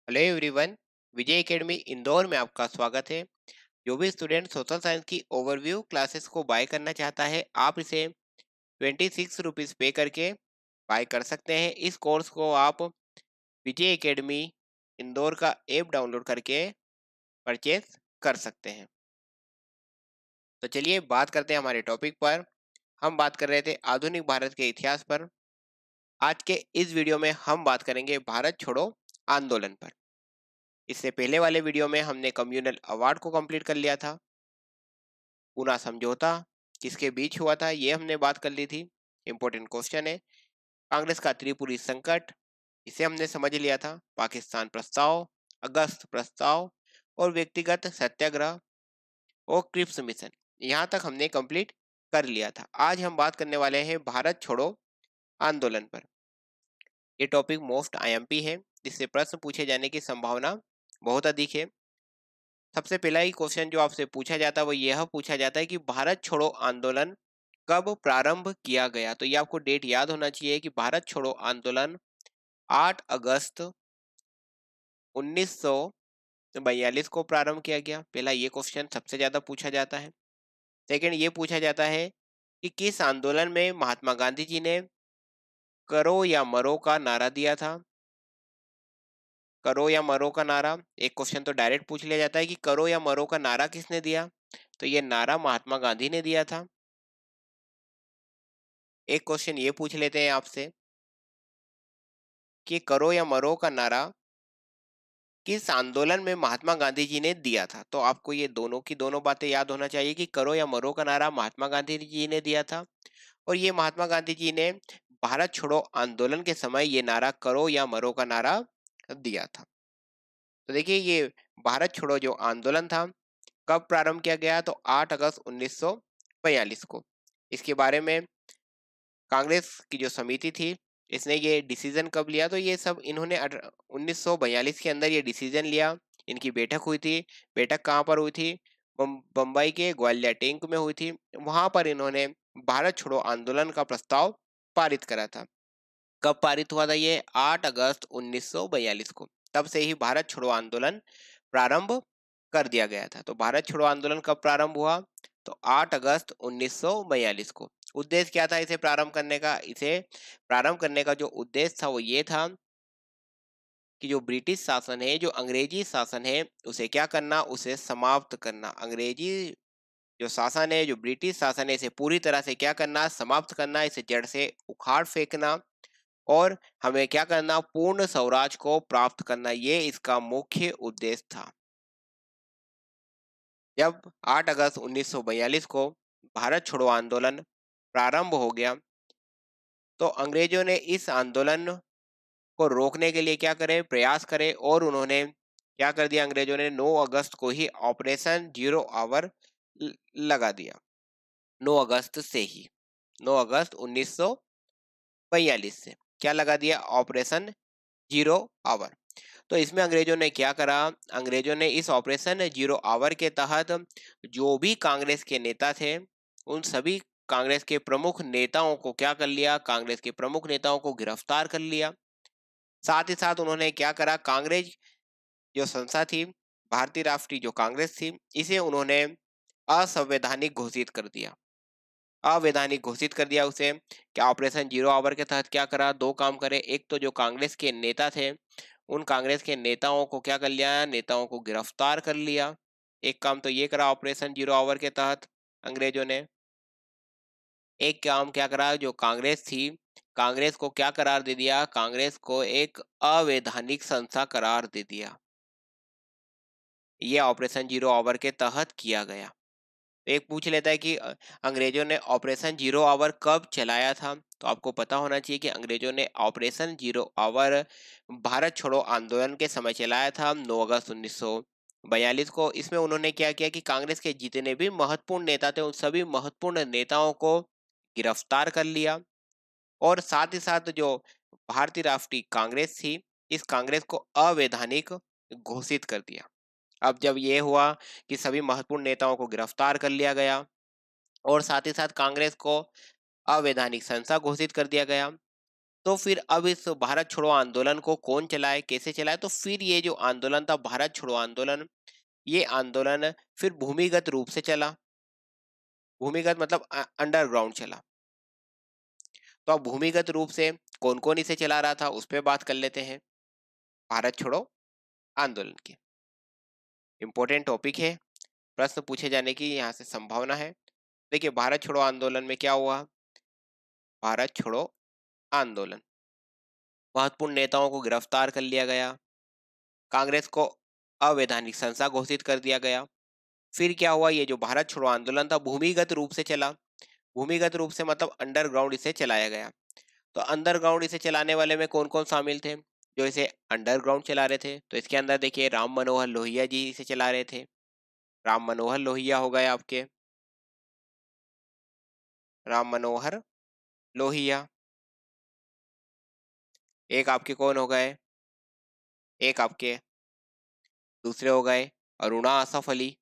Hello everyone. Vijay academy Indore में आपका स्वागत है। जो भी स्टूडेंट सोशल साइंस की ओवरव्यू क्लासेस को बाय करना चाहता है, आप इसे 26 रुपीज़ पे करके बाय कर सकते हैं। इस कोर्स को आप विजय एकेडमी इंदौर का ऐप डाउनलोड करके परचेज कर सकते हैं। तो चलिए बात करते हैं हमारे टॉपिक पर। हम बात कर रहे थे आधुनिक भारत के इतिहास पर। आज के इस वीडियो में हम बात करेंगे भारत छोड़ो आंदोलन पर। इससे पहले वाले वीडियो में हमने कम्युनल अवार्ड को कंप्लीट कर लिया था। पूना समझौता किसके बीच हुआ था, ये हमने बात कर ली थी। इंपॉर्टेंट क्वेश्चन है। कांग्रेस का त्रिपुरी संकट, इसे हमने समझ लिया था। पाकिस्तान प्रस्ताव, अगस्त प्रस्ताव और व्यक्तिगत सत्याग्रह और क्रिप्स मिशन, यहाँ तक हमने कंप्लीट कर लिया था। आज हम बात करने वाले हैं भारत छोड़ो आंदोलन पर। ये टॉपिक मोस्ट आईएमपी है, जिससे प्रश्न पूछे जाने की संभावना बहुत अधिक है। सबसे पहला ही क्वेश्चन जो आपसे पूछा जाता है वो यह पूछा जाता है कि भारत छोड़ो आंदोलन कब प्रारंभ किया गया। तो ये आपको डेट याद होना चाहिए कि भारत छोड़ो आंदोलन 8 अगस्त 1942 को प्रारंभ किया गया। पहला ये क्वेश्चन सबसे ज्यादा पूछा जाता है। सेकंड ये पूछा जाता है कि किस आंदोलन में महात्मा गांधी जी ने करो या मरो का नारा दिया था। करो या मरो का नारा, एक क्वेश्चन तो डायरेक्ट पूछ लिया जाता है कि करो या मरो का नारा किसने दिया। तो ये नारा महात्मा गांधी ने दिया था। एक क्वेश्चन ये पूछ लेते हैं आपसे कि करो या मरो का नारा किस आंदोलन में महात्मा गांधी जी ने दिया था। तो आपको ये दोनों की दोनों बातें याद होना चाहिए कि करो या मरो का नारा महात्मा गांधी जी ने दिया था, और ये महात्मा गांधी जी ने भारत छोड़ो आंदोलन के समय ये नारा करो या मरो का नारा दिया था। तो देखिए, ये भारत छोड़ो जो आंदोलन था कब प्रारंभ किया गया, तो 8 अगस्त 1942 को। इसके बारे में कांग्रेस की जो समिति थी, इसने ये डिसीजन कब लिया, तो ये सब इन्होंने 1942 के अंदर ये डिसीजन लिया। इनकी बैठक हुई थी। बैठक कहाँ पर हुई थी? बम्बई के ग्वालियर टैंक में हुई थी। वहां पर इन्होंने भारत छोड़ो आंदोलन का प्रस्ताव पारित करा था। कब पारित हुआ था ये? 8 अगस्त 1942 को। तब से ही भारत छोड़ो आंदोलन प्रारंभ कर दिया गया था। तो भारत छोड़ो आंदोलन कब प्रारंभ हुआ? तो 8 अगस्त 1942 को। उद्देश्य क्या था इसे प्रारंभ करने का? इसे प्रारंभ करने का जो उद्देश्य था वो ये था कि जो ब्रिटिश शासन है, जो अंग्रेजी शासन है, उसे क्या करना? उसे समाप्त करना। अंग्रेजी जो शासन है, जो ब्रिटिश शासन है, इसे पूरी तरह से क्या करना? समाप्त करना, इसे जड़ से उखाड़ फेंकना, और हमें क्या करना? पूर्ण स्वराज को प्राप्त करना। ये इसका मुख्य उद्देश्य था। जब 8 अगस्त 1942 को भारत छोड़ो आंदोलन प्रारंभ हो गया, तो अंग्रेजों ने इस आंदोलन को रोकने के लिए क्या करे? प्रयास करे, और उन्होंने क्या कर दिया? अंग्रेजों ने 9 अगस्त को ही ऑपरेशन जीरो आवर लगा दिया। 9 अगस्त से ही, 9 अगस्त 1942 से क्या लगा दिया? Operation zero hour. तो इसमें अंग्रेजों ने क्या करा? अंग्रेजों ने इस ऑपरेशन जीरो आवर के तहत जो भी कांग्रेस के नेता थे, उन सभी कांग्रेस के प्रमुख नेताओं को क्या कर लिया? कांग्रेस के प्रमुख नेताओं को गिरफ्तार कर लिया। साथ ही साथ उन्होंने क्या करा? कांग्रेस जो संस्था थी, भारतीय राष्ट्रीय जो कांग्रेस थी, इसे उन्होंने असंवैधानिक घोषित कर दिया। अवैधानिक घोषित कर दिया उसे। क्या ऑपरेशन जीरो आवर के तहत क्या करा? दो काम करे। एक तो जो कांग्रेस के नेता थे, उन कांग्रेस के नेताओं को क्या कर लिया? नेताओं को गिरफ्तार कर लिया। एक काम तो ये करा ऑपरेशन जीरो आवर के तहत अंग्रेजों ने। एक काम क्या करा? जो कांग्रेस थी, कांग्रेस को क्या करार दे दिया? कांग्रेस को एक अवैधानिक संस्था करार दे दिया। ये ऑपरेशन जीरो आवर के तहत किया गया। एक पूछ लेता है कि अंग्रेजों ने ऑपरेशन जीरो आवर कब चलाया था। तो आपको पता होना चाहिए कि अंग्रेजों ने ऑपरेशन जीरो आवर भारत छोड़ो आंदोलन के समय चलाया था, 9 अगस्त 1942 को। इसमें उन्होंने क्या किया कि कांग्रेस के जितने भी महत्वपूर्ण नेता थे, उन सभी महत्वपूर्ण नेताओं को गिरफ्तार कर लिया, और साथ ही साथ जो भारतीय राष्ट्रीय कांग्रेस थी, इस कांग्रेस को अवैधानिक घोषित कर दिया। अब जब ये हुआ कि सभी महत्वपूर्ण नेताओं को गिरफ्तार कर लिया गया, और साथ ही साथ कांग्रेस को अवैधानिक संस्था घोषित कर दिया गया, तो फिर अब इस भारत छोड़ो आंदोलन को कौन चलाए, कैसे चलाए? तो फिर ये जो आंदोलन था भारत छोड़ो आंदोलन, ये आंदोलन फिर भूमिगत रूप से चला। भूमिगत मतलब अंडरग्राउंड चला। तो अब भूमिगत रूप से कौन कौन इसे चला रहा था उस पर बात कर लेते हैं। भारत छोड़ो आंदोलन की इंपॉर्टेंट टॉपिक है, प्रश्न पूछे जाने की यहाँ से संभावना है। देखिए भारत छोड़ो आंदोलन में क्या हुआ। भारत छोड़ो आंदोलन, महत्वपूर्ण नेताओं को गिरफ्तार कर लिया गया, कांग्रेस को अवैधानिक संस्था घोषित कर दिया गया। फिर क्या हुआ, ये जो भारत छोड़ो आंदोलन था भूमिगत रूप से चला। भूमिगत रूप से मतलब अंडरग्राउंड इसे चलाया गया। तो अंडरग्राउंड इसे चलाने वाले में कौन कौन शामिल थे जो इसे अंडरग्राउंड चला रहे थे? तो इसके अंदर देखिए राम मनोहर लोहिया जी इसे चला रहे थे। राम मनोहर लोहिया हो गए आपके, राम मनोहर लोहिया। एक आपके कौन हो गए, एक आपके दूसरे हो गए अरुणा आसफ अली।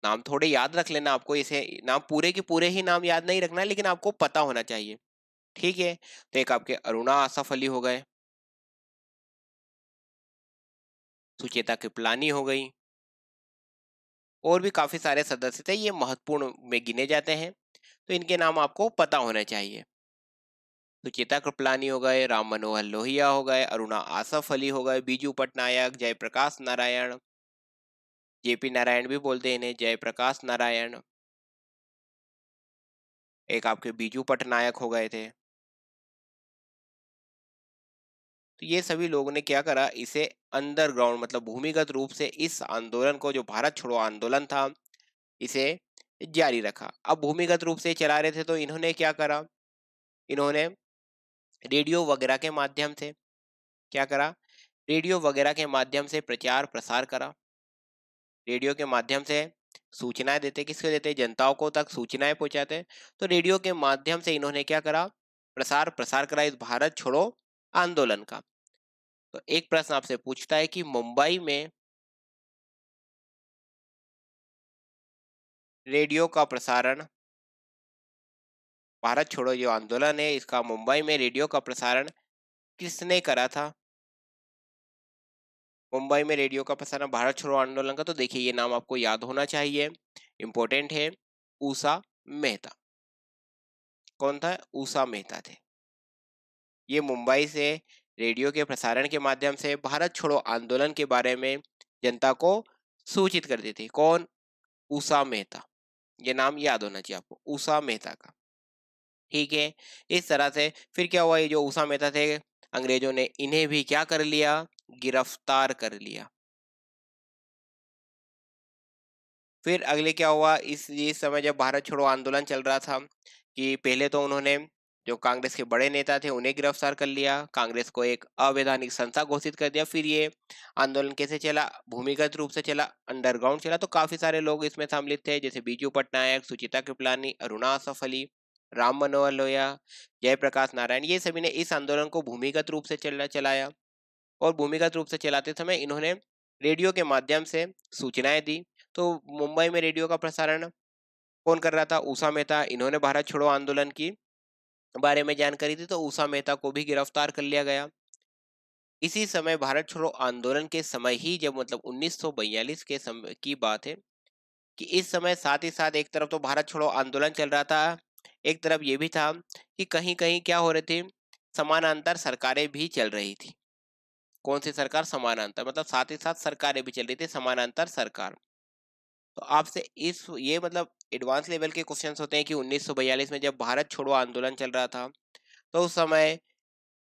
नाम थोड़े याद रख लेना आपको, इसे नाम पूरे के पूरे ही नाम याद नहीं रखना लेकिन आपको पता होना चाहिए, ठीक है? तो एक आपके अरुणा आसफ अली हो गए, सुचेता कृपलानी हो गई, और भी काफी सारे सदस्य थे, ये महत्वपूर्ण में गिने जाते हैं तो इनके नाम आपको पता होने चाहिए। सुचेता कृपलानी हो गए, राम मनोहर लोहिया हो गए, अरुणा आसफ अली हो गए, बीजू पटनायक, जयप्रकाश नारायण, जेपी नारायण भी बोलते हैं इन्हें, जयप्रकाश नारायण। एक आपके बीजू पटनायक हो गए थे। तो ये सभी लोगों ने क्या करा, इसे अंडरग्राउंड मतलब भूमिगत रूप से इस आंदोलन को, जो भारत छोड़ो आंदोलन था, इसे जारी रखा। अब भूमिगत रूप से चला रहे थे तो इन्होंने क्या करा, इन्होंने रेडियो वगैरह के माध्यम से क्या करा, रेडियो वगैरह के माध्यम से प्रचार प्रसार करा। रेडियो के माध्यम से सूचनाएं देते, किसको देते? जनताओं को तक सूचनाएं पहुंचाते। तो रेडियो के माध्यम से इन्होंने क्या करा, प्रसार प्रसार करा इस भारत छोड़ो आंदोलन का। तो एक प्रश्न आपसे पूछता है कि मुंबई में रेडियो का प्रसारण, भारत छोड़ो जो आंदोलन है इसका मुंबई में रेडियो का प्रसारण किसने करा था? मुंबई में रेडियो का प्रसारण भारत छोड़ो आंदोलन का, तो देखिए ये नाम आपको याद होना चाहिए, इंपॉर्टेंट है, उषा मेहता। कौन था? उषा मेहता थे। ये मुंबई से रेडियो के प्रसारण के माध्यम से भारत छोड़ो आंदोलन के बारे में जनता को सूचित कर दी थी। कौन? उषा मेहता। ये नाम याद होना चाहिए आपको, उषा मेहता का, ठीक है? इस तरह से फिर क्या हुआ, ये जो उषा मेहता थे अंग्रेजों ने इन्हें भी क्या कर लिया, गिरफ्तार कर लिया। फिर अगले क्या हुआ, इस समय जब भारत छोड़ो आंदोलन चल रहा था कि पहले तो उन्होंने जो कांग्रेस के बड़े नेता थे उन्हें गिरफ्तार कर लिया, कांग्रेस को एक अवैधानिक संस्था घोषित कर दिया। फिर ये आंदोलन कैसे चला, भूमिगत रूप से चला, अंडरग्राउंड चला। तो काफी सारे लोग इसमें सम्मिलित थे, जैसे बीजू पटनायक, सुचिता कृपलानी, अरुणा आसफ अली, राम मनोहर लोहिया, जयप्रकाश नारायण, ये सभी ने इस आंदोलन को भूमिगत रूप से चलाया। और भूमिगत रूप से चलाते समय इन्होंने रेडियो के माध्यम से सूचनाएं दी। तो मुंबई में रेडियो का प्रसारण कौन कर रहा था? उषा मेहता। इन्होंने भारत छोड़ो आंदोलन की बारे में जानकारी दी तो उषा मेहता को भी गिरफ्तार कर लिया गया। इसी समय भारत छोड़ो आंदोलन के समय ही, जब मतलब 1942 के समय की बात है, कि इस समय साथ ही साथ एक तरफ तो भारत छोड़ो आंदोलन चल रहा था, एक तरफ ये भी था कि कहीं कहीं क्या हो रहे थे, समानांतर सरकारें भी चल रही थी। कौन सी सरकार? समानांतर, मतलब साथ ही साथ सरकारें भी चल रही थी, समानांतर सरकार। तो आपसे इस ये मतलब एडवांस लेवल के क्वेश्चंस होते हैं कि 1942 में जब भारत छोड़ो आंदोलन चल रहा था तो उस समय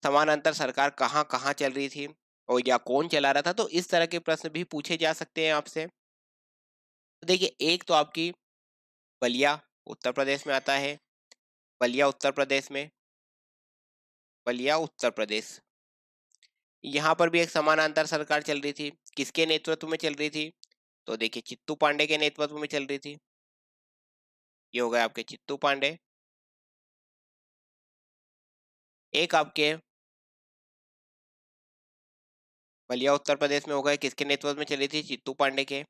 समानांतर सरकार कहाँ कहाँ चल रही थी और या कौन चला रहा था, तो इस तरह के प्रश्न भी पूछे जा सकते हैं आपसे। तो देखिए एक तो आपकी बलिया उत्तर प्रदेश में आता है, बलिया उत्तर प्रदेश में, बलिया उत्तर प्रदेश, यहाँ पर भी एक समानांतर सरकार चल रही थी। किसके नेतृत्व में चल रही थी? तो देखिए चित्तू पांडे के नेतृत्व में चल रही थी। ये हो गए आपके चित्तू पांडे। एक आपके बलिया उत्तर प्रदेश में हो गए, किसके नेतृत्व में चल रही थी? चित्तू पांडे के।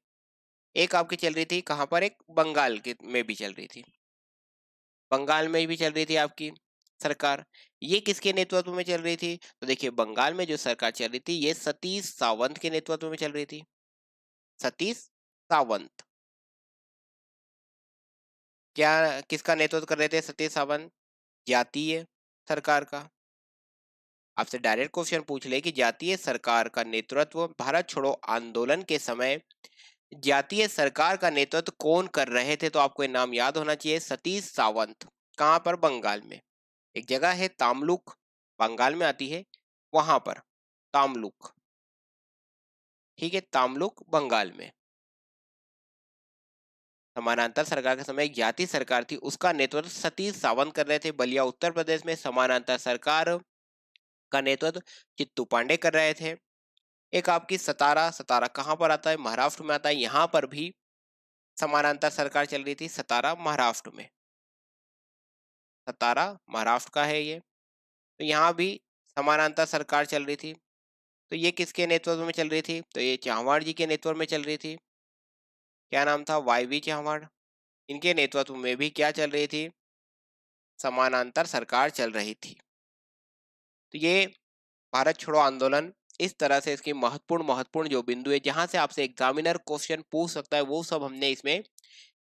एक आपकी चल रही थी कहाँ पर? एक बंगाल के में भी चल रही थी, बंगाल में भी चल रही थी आपकी सरकार, ये किसके नेतृत्व में चल रही थी? तो देखिए बंगाल में जो सरकार चल रही थी ये सतीश सावंत के नेतृत्व में चल रही थी। सतीश सावंत क्या किसका नेतृत्व कर रहे थे सतीश सावंत? जातीय सरकार का। आपसे डायरेक्ट क्वेश्चन पूछ ले कि जातीय सरकार का नेतृत्व भारत छोड़ो आंदोलन के समय जातीय सरकार का नेतृत्व कौन कर रहे थे? तो आपको ये नाम याद होना चाहिए, सतीश सावंत। कहाँ पर? बंगाल में। एक जगह है तामलुक, बंगाल में आती है, वहां पर तामलुक। ठीक है, तामलुक बंगाल में। समानांतर सरकार के समय एक जातीय सरकार थी, उसका नेतृत्व सतीश सावंत कर रहे थे। बलिया उत्तर प्रदेश में समानांतर सरकार का नेतृत्व चित्तू पांडे कर रहे थे। एक आपकी सतारा, सतारा कहाँ पर आता है? महाराष्ट्र में आता है। यहाँ पर भी समानांतर सरकार चल रही थी, सतारा महाराष्ट्र में। सतारा महाराष्ट्र का है ये। तो यहाँ भी समानांतर सरकार चल रही थी। तो ये किसके नेतृत्व में चल रही थी? तो ये चाहवाड़ जी के नेतृत्व में चल रही थी। क्या नाम था? वाईवी चाहवाड़। इनके नेतृत्व में भी क्या चल रही थी? समानांतर सरकार चल रही थी। तो ये भारत छोड़ो आंदोलन, इस तरह से इसकी महत्वपूर्ण महत्वपूर्ण जो बिंदु है जहां से आपसे एग्जामिनर क्वेश्चन पूछ सकता है वो सब हमने इसमें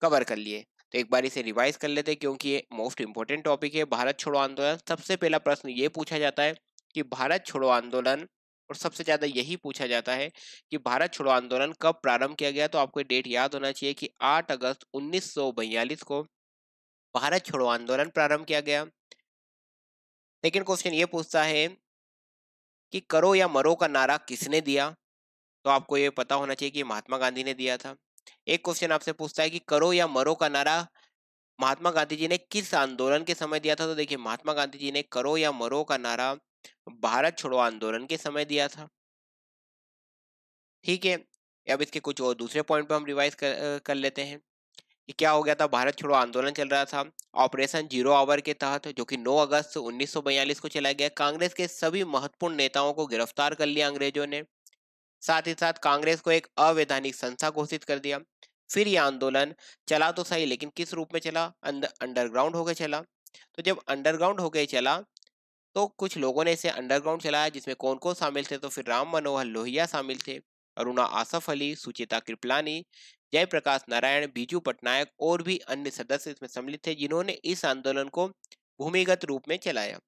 कवर कर लिए। तो एक बार इसे रिवाइज कर लेते हैं क्योंकि ये मोस्ट इंपोर्टेंट टॉपिक है। भारत छोड़ो आंदोलन, सबसे पहला प्रश्न ये पूछा जाता है कि भारत छोड़ो आंदोलन, और सबसे ज्यादा यही पूछा जाता है कि भारत छोड़ो आंदोलन कब प्रारंभ किया गया? तो आपको डेट याद होना चाहिए कि 8 अगस्त 1942 को भारत छोड़ो आंदोलन प्रारंभ किया गया। सेकेंड क्वेश्चन ये पूछता है कि करो या मरो का नारा किसने दिया? तो आपको ये पता होना चाहिए कि महात्मा गांधी ने दिया था। एक क्वेश्चन आपसे पूछता है कि करो या मरो का नारा महात्मा गांधी जी ने किस आंदोलन के समय दिया था? तो देखिए महात्मा गांधी जी ने करो या मरो का नारा भारत छोड़ो आंदोलन के समय दिया था। ठीक है, अब इसके कुछ और दूसरे पॉइंट पर हम रिवाइज कर लेते हैं कि क्या हो गया था। भारत छोड़ो आंदोलन चल रहा था ऑपरेशन जीरो आवर के तहत, जो कि 9 अगस्त 1942 को चला गया। कांग्रेस के सभी महत्वपूर्ण नेताओं को गिरफ्तार कर लिया अंग्रेजों ने। साथ ही साथ कांग्रेस को एक अवैधानिक संस्था घोषित कर दिया। फिर यह आंदोलन चला तो सही, लेकिन किस रूप में चला? अंडरग्राउंड होकर चला। तो जब अंडरग्राउंड होकर चला तो कुछ लोगों ने इसे अंडरग्राउंड चलाया, जिसमें कौन कौन शामिल थे? तो फिर राम मनोहर लोहिया शामिल थे, अरुणा आसफ अली, सुचेता कृपलानी, जयप्रकाश नारायण, बीजू पटनायक और भी अन्य सदस्य इसमें सम्मिलित थे, जिन्होंने इस आंदोलन को भूमिगत रूप में चलाया।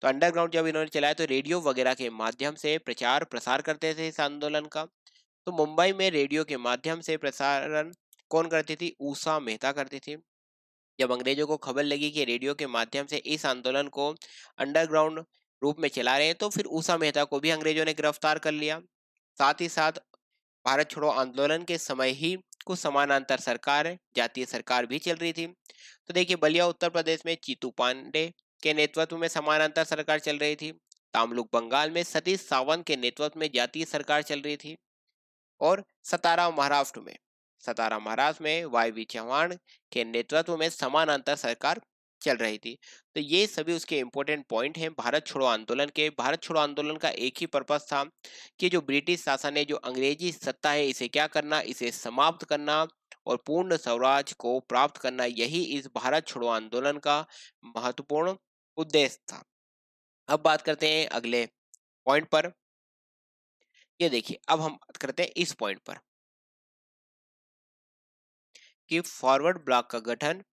तो अंडरग्राउंड जब इन्होंने चलाया तो रेडियो वगैरह के माध्यम से प्रचार प्रसार करते थे इस आंदोलन का। तो मुंबई में रेडियो के माध्यम से प्रसारण कौन करती थी? उषा मेहता करती थी। जब अंग्रेजों को खबर लगी कि रेडियो के माध्यम से इस आंदोलन को अंडरग्राउंड रूप में चला रहे हैं तो फिर उषा मेहता को भी अंग्रेजों ने गिरफ्तार कर लिया। साथ ही साथ भारत छोड़ो आंदोलन के समय ही कुछ समानांतर सरकार, जातीय सरकार भी चल रही थी। तो देखिए बलिया उत्तर प्रदेश में चीतू पांडे के नेतृत्व में समानांतर सरकार चल रही थी। तामलुक बंगाल में सतीश सावंत के नेतृत्व में जातीय सरकार चल रही थी। और सतारा महाराष्ट्र में वाईवी चौहान के नेतृत्व में समानांतर सरकार चल रही थी। तो ये सभी उसके इंपॉर्टेंट पॉइंट हैं भारत छोड़ो आंदोलन के। भारत छोड़ो आंदोलन का एक ही पर्पस था कि जो ब्रिटिश शासन है, जो अंग्रेजी सत्ता है, इसे क्या करना? इसे समाप्त करना और पूर्ण स्वराज को प्राप्त करना। यही इस भारत छोड़ो आंदोलन का महत्वपूर्ण उद्देश्य था। अब बात करते हैं अगले पॉइंट पर। ये देखिए अब हम बात करते हैं इस पॉइंट पर कि फॉरवर्ड ब्लॉक का गठन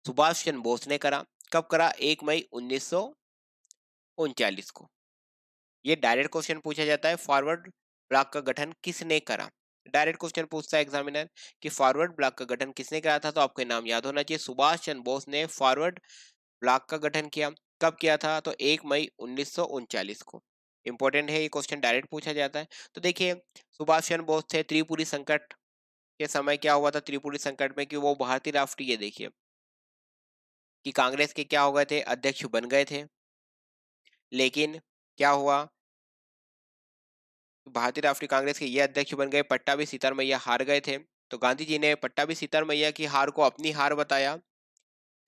सुभाष चंद्र बोस ने करा। कब करा? 1 मई 1939 को। ये डायरेक्ट क्वेश्चन पूछा जाता है, फॉरवर्ड ब्लॉक का गठन किसने करा? डायरेक्ट क्वेश्चन पूछता है एग्जामिनर कि फॉरवर्ड ब्लॉक का गठन किसने करा था? तो आपके नाम याद होना चाहिए, सुभाष चंद्र बोस ने फॉरवर्ड ब्लॉक का गठन किया। कब किया था? तो 1 मई 1939 को। इंपॉर्टेंट है ये क्वेश्चन, डायरेक्ट पूछा जाता है। तो देखिए सुभाष चंद्र बोस थे, त्रिपुरी संकट के समय क्या हुआ था? त्रिपुरी संकट में कि वो भारतीय राष्ट्रीय, देखिए कि कांग्रेस के क्या हो गए थे? अध्यक्ष बन गए थे, लेकिन क्या हुआ? भारतीय राष्ट्रीय कांग्रेस के ये अध्यक्ष बन गए, पट्टाभी सीताराम मैया हार गए थे। तो गांधी जी ने पट्टाभी सीताराम मैया की हार को अपनी हार बताया,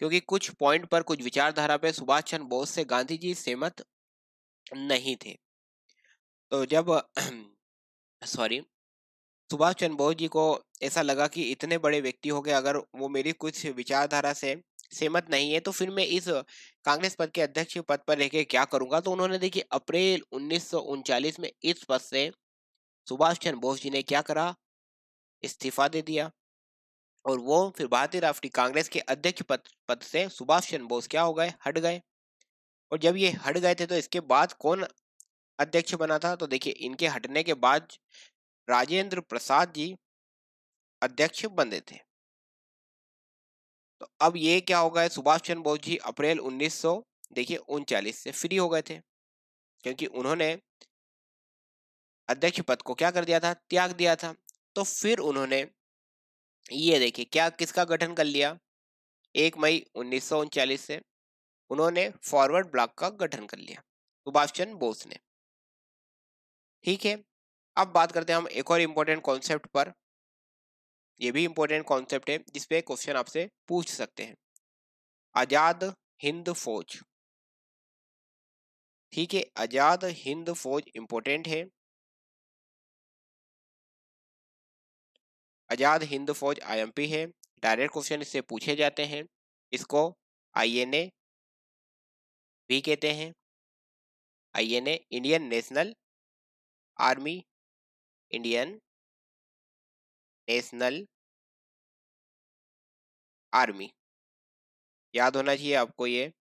क्योंकि कुछ पॉइंट पर, कुछ विचारधारा पे सुभाष चंद्र बोस से गांधी जी सहमत नहीं थे। तो जब सॉरी, सुभाष चंद्र बोस जी को ऐसा लगा कि इतने बड़े व्यक्ति हो गए, अगर वो मेरी कुछ विचारधारा से सहमत नहीं है तो फिर मैं इस कांग्रेस पद के अध्यक्ष पद पर रह के क्या करूंगा। तो उन्होंने देखिए अप्रैल 1939 में इस पद से सुभाष चंद्र बोस जी ने क्या करा, इस्तीफा दे दिया। और वो फिर भारतीय राष्ट्रीय कांग्रेस के अध्यक्ष पद से सुभाष चंद्र बोस क्या हो गए, हट गए। और जब ये हट गए थे तो इसके बाद कौन अध्यक्ष बना था, तो देखिए इनके हटने के बाद राजेंद्र प्रसाद जी अध्यक्ष बने थे। तो अब ये क्या हो गया, सुभाष चंद्र बोस जी अप्रैल 1900 देखिए 39 से फ्री हो गए थे, क्योंकि उन्होंने अध्यक्ष पद को क्या कर दिया था, त्याग दिया था। तो फिर उन्होंने ये देखिए क्या किसका गठन कर लिया, 1 मई 1939 से उन्होंने फॉरवर्ड ब्लॉक का गठन कर लिया सुभाष चंद्र बोस ने। ठीक है, अब बात करते हैं हम एक और इम्पोर्टेंट कॉन्सेप्ट पर। ये भी इम्पोर्टेंट कॉन्सेप्ट है जिसपे क्वेश्चन आपसे पूछ सकते हैं, आजाद हिंद फौज। ठीक है, आजाद हिंद फौज इंपॉर्टेंट है। आजाद हिंद फौज आईएमपी है, डायरेक्ट क्वेश्चन इससे पूछे जाते हैं। इसको आईएनए भी कहते हैं, INA Indian national army, Indian national army. याद होना चाहिए आपको ये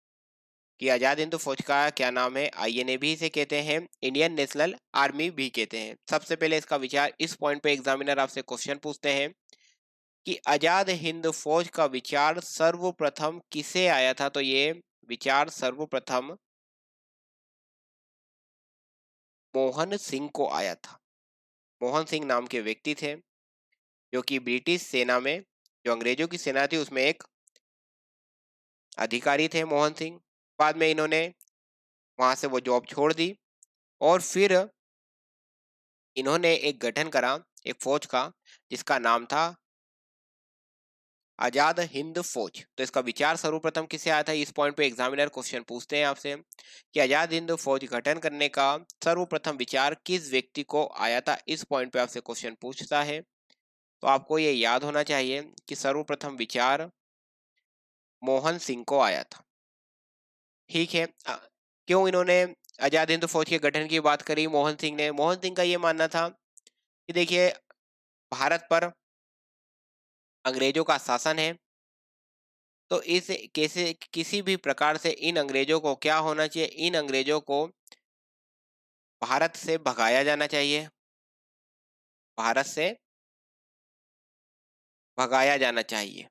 कि आजाद हिंद फौज का क्या नाम है, आईएनए भी इसे कहते हैं, इंडियन नेशनल आर्मी भी कहते हैं। सबसे पहले इसका विचार, इस पॉइंट पे एग्जामिनर आपसे क्वेश्चन पूछते हैं कि आजाद हिंद फौज का विचार सर्वप्रथम किसे आया था, तो ये विचार सर्वप्रथम मोहन सिंह को आया था। मोहन सिंह नाम के व्यक्ति थे जो कि ब्रिटिश सेना में, जो अंग्रेजों की सेना थी उसमें एक अधिकारी थे मोहन सिंह। बाद में इन्होंने वहां से वो जॉब छोड़ दी और फिर इन्होंने एक गठन करा, एक फौज का, जिसका नाम था आजाद हिंद फौज। तो इसका विचार सर्वप्रथम किसे आया था, इस पॉइंट पे एग्जामिनर क्वेश्चन पूछते हैं आपसे कि आजाद हिंद फौज गठन करने का सर्वप्रथम विचार किस व्यक्ति को आया था। इस पॉइंट पे आपसे क्वेश्चन पूछता है, तो आपको ये याद होना चाहिए कि सर्वप्रथम विचार मोहन सिंह को आया था। ठीक है, क्यों इन्होंने आजाद हिंद फौज के गठन की बात करी मोहन सिंह ने? मोहन सिंह का ये मानना था कि देखिए भारत पर अंग्रेजों का शासन है, तो इस कैसे किसी भी प्रकार से इन अंग्रेजों को क्या होना चाहिए, इन अंग्रेजों को भारत से भगाया जाना चाहिए, भारत से भगाया जाना चाहिए।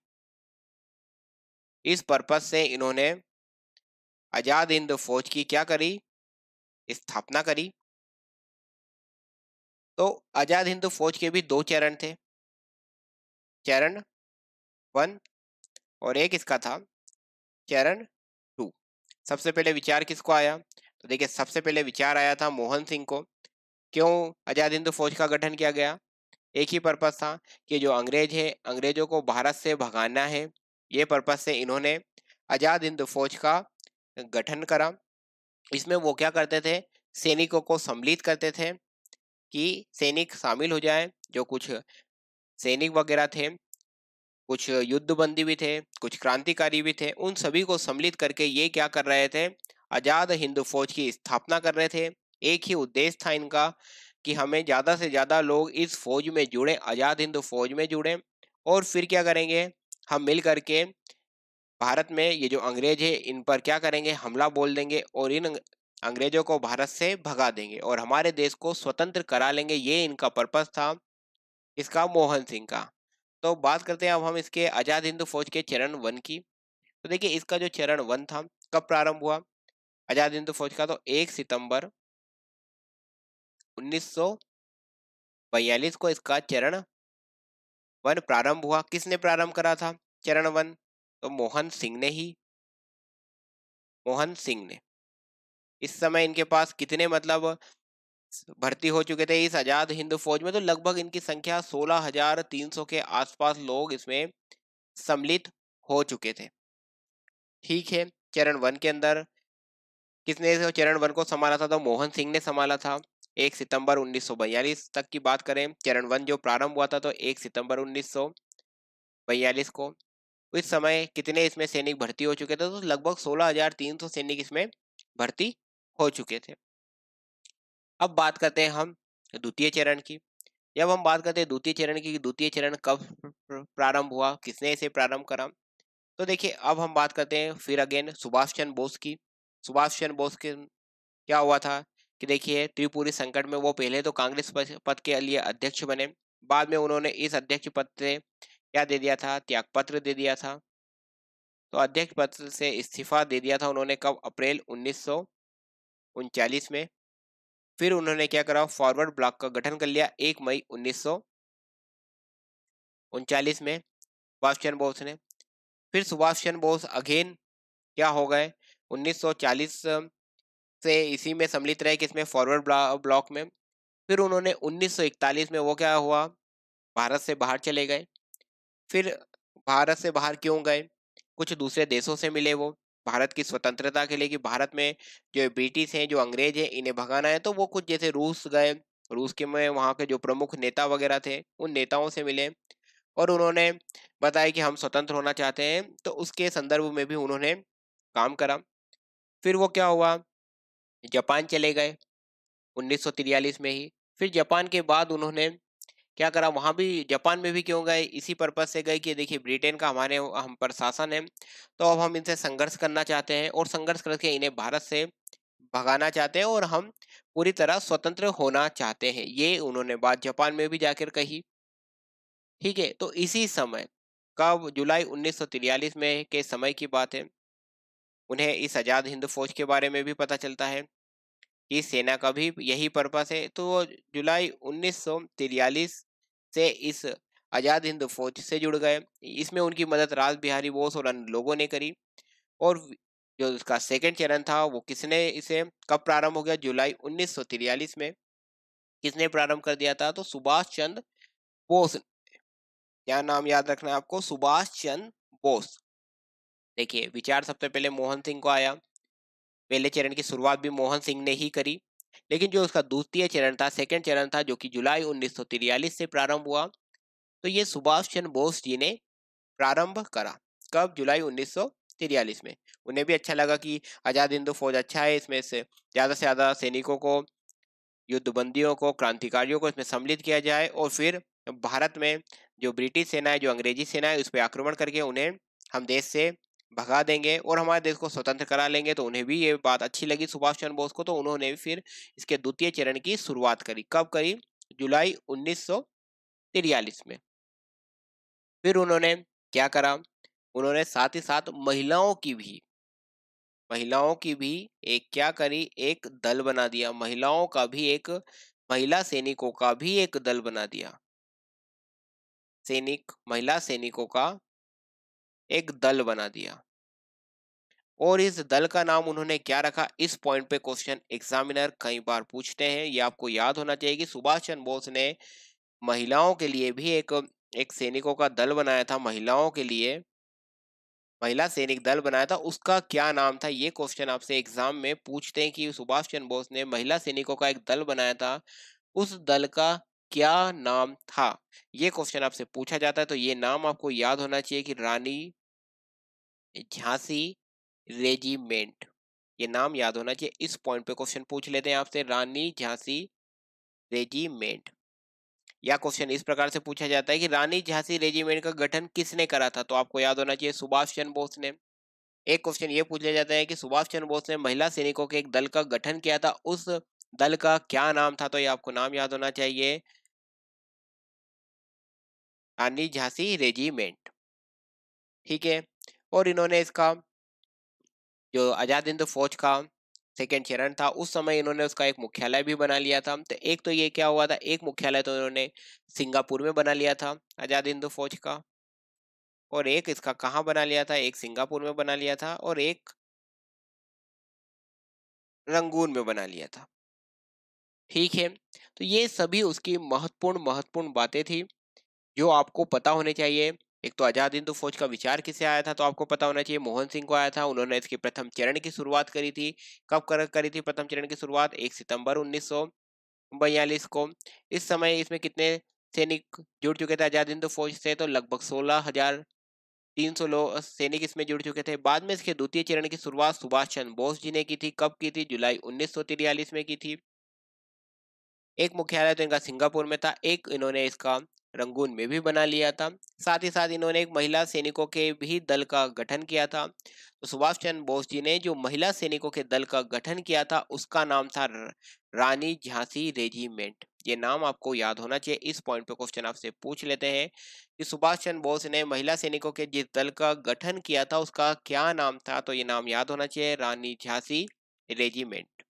इस पर्पज से इन्होंने आजाद हिंद फौज की क्या करी, स्थापना करी। तो आजाद हिंद फौज के भी दो चरण थे, चरण 1 और एक इसका था चरण 2। सबसे पहले विचार किसको आया, तो देखिए सबसे पहले विचार आया था मोहन सिंह को। क्यों आजाद हिंद फौज का गठन किया गया, एक ही पर्पस था कि जो अंग्रेज है अंग्रेजों को भारत से भगाना है। ये पर्पस से इन्होंने आजाद हिंद फौज का गठन करा। इसमें वो क्या करते थे, सैनिकों को सम्मिलित करते थे कि सैनिक शामिल हो जाए, जो कुछ सैनिक वगैरह थे, कुछ युद्धबंदी भी थे, कुछ क्रांतिकारी भी थे, उन सभी को सम्मिलित करके ये क्या कर रहे थे, आजाद हिंद फौज की स्थापना कर रहे थे। एक ही उद्देश्य था इनका कि हमें ज्यादा से ज्यादा लोग इस फौज में जुड़े, आजाद हिंद फौज में जुड़े, और फिर क्या करेंगे, हम मिल करके भारत में ये जो अंग्रेज है इन पर क्या करेंगे, हमला बोल देंगे और इन अंग्रेजों को भारत से भगा देंगे और हमारे देश को स्वतंत्र करा लेंगे। ये इनका पर्पस था, इसका मोहन सिंह का। तो बात करते हैं अब हम इसके आजाद हिंद फौज के चरण 1 की। तो देखिए इसका जो चरण 1 था कब प्रारंभ हुआ आजाद हिंद फौज का, तो 1 सितंबर 1942 को इसका चरण 1 प्रारंभ हुआ। किसने प्रारंभ करा था चरण 1, तो मोहन सिंह ने ही, मोहन सिंह ने। इस समय इनके पास कितने मतलब भर्ती हो चुके थे इस आजाद हिंद फौज में, तो लगभग इनकी संख्या 16,300 के आसपास लोग इसमें सम्मिलित हो चुके थे। ठीक है, चरण 1 के अंदर किसने इस चरण 1 को संभाला था, तो मोहन सिंह ने संभाला था। 1 सितंबर 1942 तक की बात करें, चरण 1 जो प्रारंभ हुआ था तो 1 सितंबर 1942 को। उस समय कितने इसमें सैनिक भर्ती हो चुके थे, तो लगभग 16,300 सैनिक इसमें भर्ती हो चुके थे। अब बात करते हैं हम द्वितीय चरण की। जब हम बात करते हैं द्वितीय चरण की, द्वितीय चरण कब प्रारंभ हुआ, किसने इसे प्रारंभ करा, तो देखिए अब हम बात करते हैं फिर अगेन सुभाष चंद्र बोस की। सुभाष चंद्र बोस के क्या हुआ था कि देखिए त्रिपुरी संकट में वो पहले तो कांग्रेस पद के लिए अध्यक्ष बने, बाद में उन्होंने इस अध्यक्ष पद से क्या दे दिया था, त्यागपत्र दे दिया था। तो अध्यक्ष पद से इस्तीफा दे दिया था उन्होंने कब, अप्रैल 1939 में। फिर उन्होंने क्या करा, फॉरवर्ड ब्लॉक का गठन कर लिया 1 मई 1939 में सुभाष चंद्र बोस ने। फिर सुभाष चंद्र बोस अगेन क्या हो गए, 1940 से इसी में सम्मिलित रहे किसमें, फॉरवर्ड ब्लॉक में। फिर उन्होंने 1941 में वो क्या हुआ, भारत से बाहर चले गए। फिर भारत से बाहर क्यों गए, कुछ दूसरे देशों से मिले वो भारत की स्वतंत्रता के लिए, कि भारत में जो ब्रिटिश हैं, जो अंग्रेज हैं, इन्हें भगाना है। तो वो कुछ जैसे रूस गए, रूस के में वहाँ के जो प्रमुख नेता वगैरह थे उन नेताओं से मिले और उन्होंने बताया कि हम स्वतंत्र होना चाहते हैं, तो उसके संदर्भ में भी उन्होंने काम करा। फिर वो क्या हुआ, जापान चले गए 1943 में ही। फिर जापान के बाद उन्होंने क्या करा, वहां भी जापान में भी क्यों गए, इसी पर्पज से गए कि देखिए ब्रिटेन का हमारे हम पर शासन है, तो अब हम इनसे संघर्ष करना चाहते हैं और संघर्ष करके इन्हें भारत से भगाना चाहते हैं और हम पूरी तरह स्वतंत्र होना चाहते हैं। ये उन्होंने बात जापान में भी जाकर कही। ठीक है, तो इसी समय कब, जुलाई 1943 में के समय की बात है, उन्हें इस आजाद हिंद फौज के बारे में भी पता चलता है कि सेना का भी यही पर्पस है। तो वो जुलाई 1943 से इस आजाद हिंद फौज से जुड़ गए। इसमें उनकी मदद रास बिहारी बोस और अन्य लोगों ने करी। और जो उसका सेकंड चरण था वो किसने, इसे कब प्रारंभ हो गया, जुलाई 1943 में। किसने प्रारंभ कर दिया था, तो सुभाष चंद्र बोस। क्या नाम याद रखना है आपको, सुभाष चंद्र बोस। देखिए विचार सबसे पहले मोहन सिंह को आया, पहले चरण की शुरुआत भी मोहन सिंह ने ही करी। लेकिन जो उसका द्वितीय चरण था, सेकंड चरण था, जो कि जुलाई 1943 से प्रारंभ हुआ, तो ये सुभाष चंद्र बोस जी ने प्रारंभ करा। कब, जुलाई 1943 में। उन्हें भी अच्छा लगा कि आजाद हिंद फौज अच्छा है, इसमें से ज्यादा सैनिकों को, युद्धबंदियों को, क्रांतिकारियों को इसमें सम्मिलित किया जाए और फिर भारत में जो ब्रिटिश सेना है, जो अंग्रेजी सेना है, उस पर आक्रमण करके उन्हें हम देश से भगा देंगे और हमारे देश को स्वतंत्र करा लेंगे। तो उन्हें भी ये बात अच्छी लगी सुभाष चंद्र बोस को, तो उन्होंने भी फिर इसके द्वितीय चरण की शुरुआत करी। कब करी, जुलाई 1943 में। फिर उन्होंने क्या करा, उन्होंने साथ ही साथ महिलाओं की भी एक क्या करी, एक दल बना दिया। महिलाओं का भी एक, महिला सैनिकों का भी एक दल बना दिया। महिला सैनिकों का एक दल बना दिया। और इस दल का नाम उन्होंने क्या रखा, इस पॉइंट पे क्वेश्चन एग्जामिनर कई बार पूछते हैं। ये आपको याद होना चाहिए कि सुभाष चंद्र बोस ने महिलाओं के लिए भी एक सैनिकों का दल बनाया था, महिलाओं के लिए महिला सैनिक दल बनाया था, उसका क्या नाम था। ये क्वेश्चन आपसे एग्जाम में पूछते हैं कि सुभाष चंद्र बोस ने महिला सैनिकों का एक दल बनाया था, उस दल का क्या नाम था। ये क्वेश्चन आपसे पूछा जाता है, तो ये नाम आपको याद होना चाहिए कि रानी झांसी रेजिमेंट। ये नाम याद होना चाहिए। इस पॉइंट पे क्वेश्चन पूछ लेते हैं आपसे, रानी झांसी रेजिमेंट। या क्वेश्चन इस प्रकार से पूछा जाता है कि रानी झांसी रेजिमेंट का गठन किसने करा था, तो आपको याद होना चाहिए सुभाष चंद्र बोस ने। एक क्वेश्चन ये पूछ लिया जाता है कि सुभाष चंद्र बोस ने महिला सैनिकों के एक दल का गठन किया था, उस दल का क्या नाम था, तो ये आपको नाम याद होना चाहिए, रानी झांसी रेजिमेंट। ठीक है, और इन्होंने इसका जो आजाद हिंद फौज का सेकेंड चरण था, उस समय इन्होंने उसका एक मुख्यालय भी बना लिया था। तो एक तो ये क्या हुआ था, एक मुख्यालय तो इन्होंने सिंगापुर में बना लिया था आजाद हिंद फौज का, और एक इसका कहाँ बना लिया था, एक सिंगापुर में बना लिया था और एक रंगून में बना लिया था। ठीक है, तो ये सभी उसकी महत्वपूर्ण महत्वपूर्ण बातें थी जो आपको पता होने चाहिए। एक तो आजाद हिंद फौज का विचार किसे आया था, तो आपको पता होना चाहिए मोहन सिंह को आया था। उन्होंने इसके प्रथम चरण की शुरुआत करी थी। कब करी थी प्रथम चरण की शुरुआत, 1 सितंबर 1942 को। इस समय इसमें कितने सैनिक जुड़ चुके थे आजाद हिंद फौज से, तो लगभग 16,000 300 लोग सैनिक इसमें जुड़ चुके थे। बाद में इसके द्वितीय चरण की शुरुआत सुभाष चंद्र बोस जी ने की थी। कब की थी? जुलाई 1943 में की थी। एक मुख्यालय तो इनका सिंगापुर में था, एक इन्होंने इसका रंगून में भी बना लिया था। साथ ही साथ इन्होंने एक महिला सैनिकों के भी दल का गठन किया था। तो सुभाष चंद्र बोस जी ने जो महिला सैनिकों के दल का गठन किया था उसका नाम था रानी झांसी रेजिमेंट। ये नाम आपको याद होना चाहिए। इस पॉइंट पे क्वेश्चन आपसे पूछ लेते हैं कि सुभाष चंद्र बोस ने महिला सैनिकों के जिस दल का गठन किया था उसका क्या नाम था? तो ये नाम याद होना चाहिए, रानी झांसी रेजिमेंट।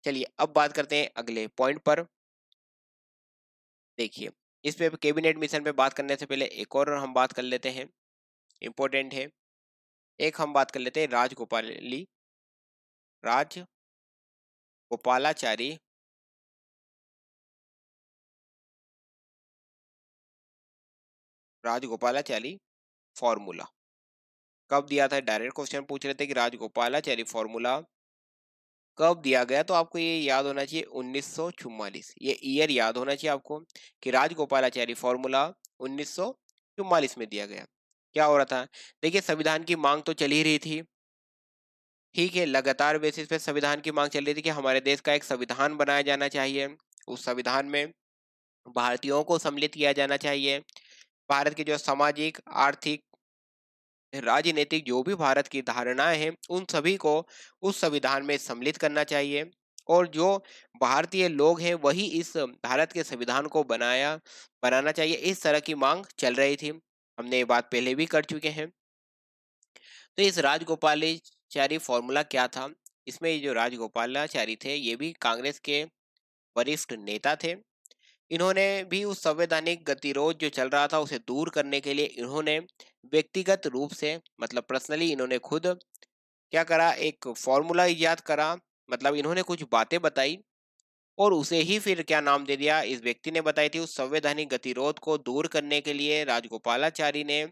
चलिए अब बात करते हैं अगले पॉइंट पर। देखिए, इस पे कैबिनेट मिशन पे बात करने से पहले एक और हम बात कर लेते हैं, इंपॉर्टेंट है। एक हम बात कर लेते हैं राजगोपालाचारी राजगोपालाचारी फॉर्मूला कब दिया था? डायरेक्ट क्वेश्चन पूछ रहे थे कि राजगोपालाचारी फॉर्मूला कब दिया गया। तो आपको ये याद होना चाहिए 1944, ये ईयर याद होना चाहिए आपको कि राजगोपालाचारी फॉर्मूला 1944 में दिया गया। क्या हो रहा था? देखिए, संविधान की मांग तो चल ही रही थी, ठीक है, लगातार बेसिस पे संविधान की मांग चल रही थी कि हमारे देश का एक संविधान बनाया जाना चाहिए। उस संविधान में भारतीयों को सम्मिलित किया जाना चाहिए। भारत की जो सामाजिक, आर्थिक, राजनीतिक जो भी भारत की धारणाएं हैं उन सभी को उस संविधान में सम्मिलित करना चाहिए। और जो भारतीय लोग हैं वही इस भारत के संविधान को बनाना चाहिए। इस तरह की मांग चल रही थी। हमने ये बात पहले भी कर चुके हैं। तो इस राजगोपालाचारी फॉर्मूला क्या था? इसमें ये जो राजगोपालाचारी थे ये भी कांग्रेस के वरिष्ठ नेता थे। इन्होंने भी उस संवैधानिक गतिरोध जो चल रहा था उसे दूर करने के लिए इन्होंने व्यक्तिगत रूप से, मतलब पर्सनली, इन्होंने खुद क्या करा, एक फॉर्मूला इजाद करा। मतलब इन्होंने कुछ बातें बताई और उसे ही फिर क्या नाम दे दिया, इस व्यक्ति ने बताई थी। उस संवैधानिक गतिरोध को दूर करने के लिए राजगोपालाचारी ने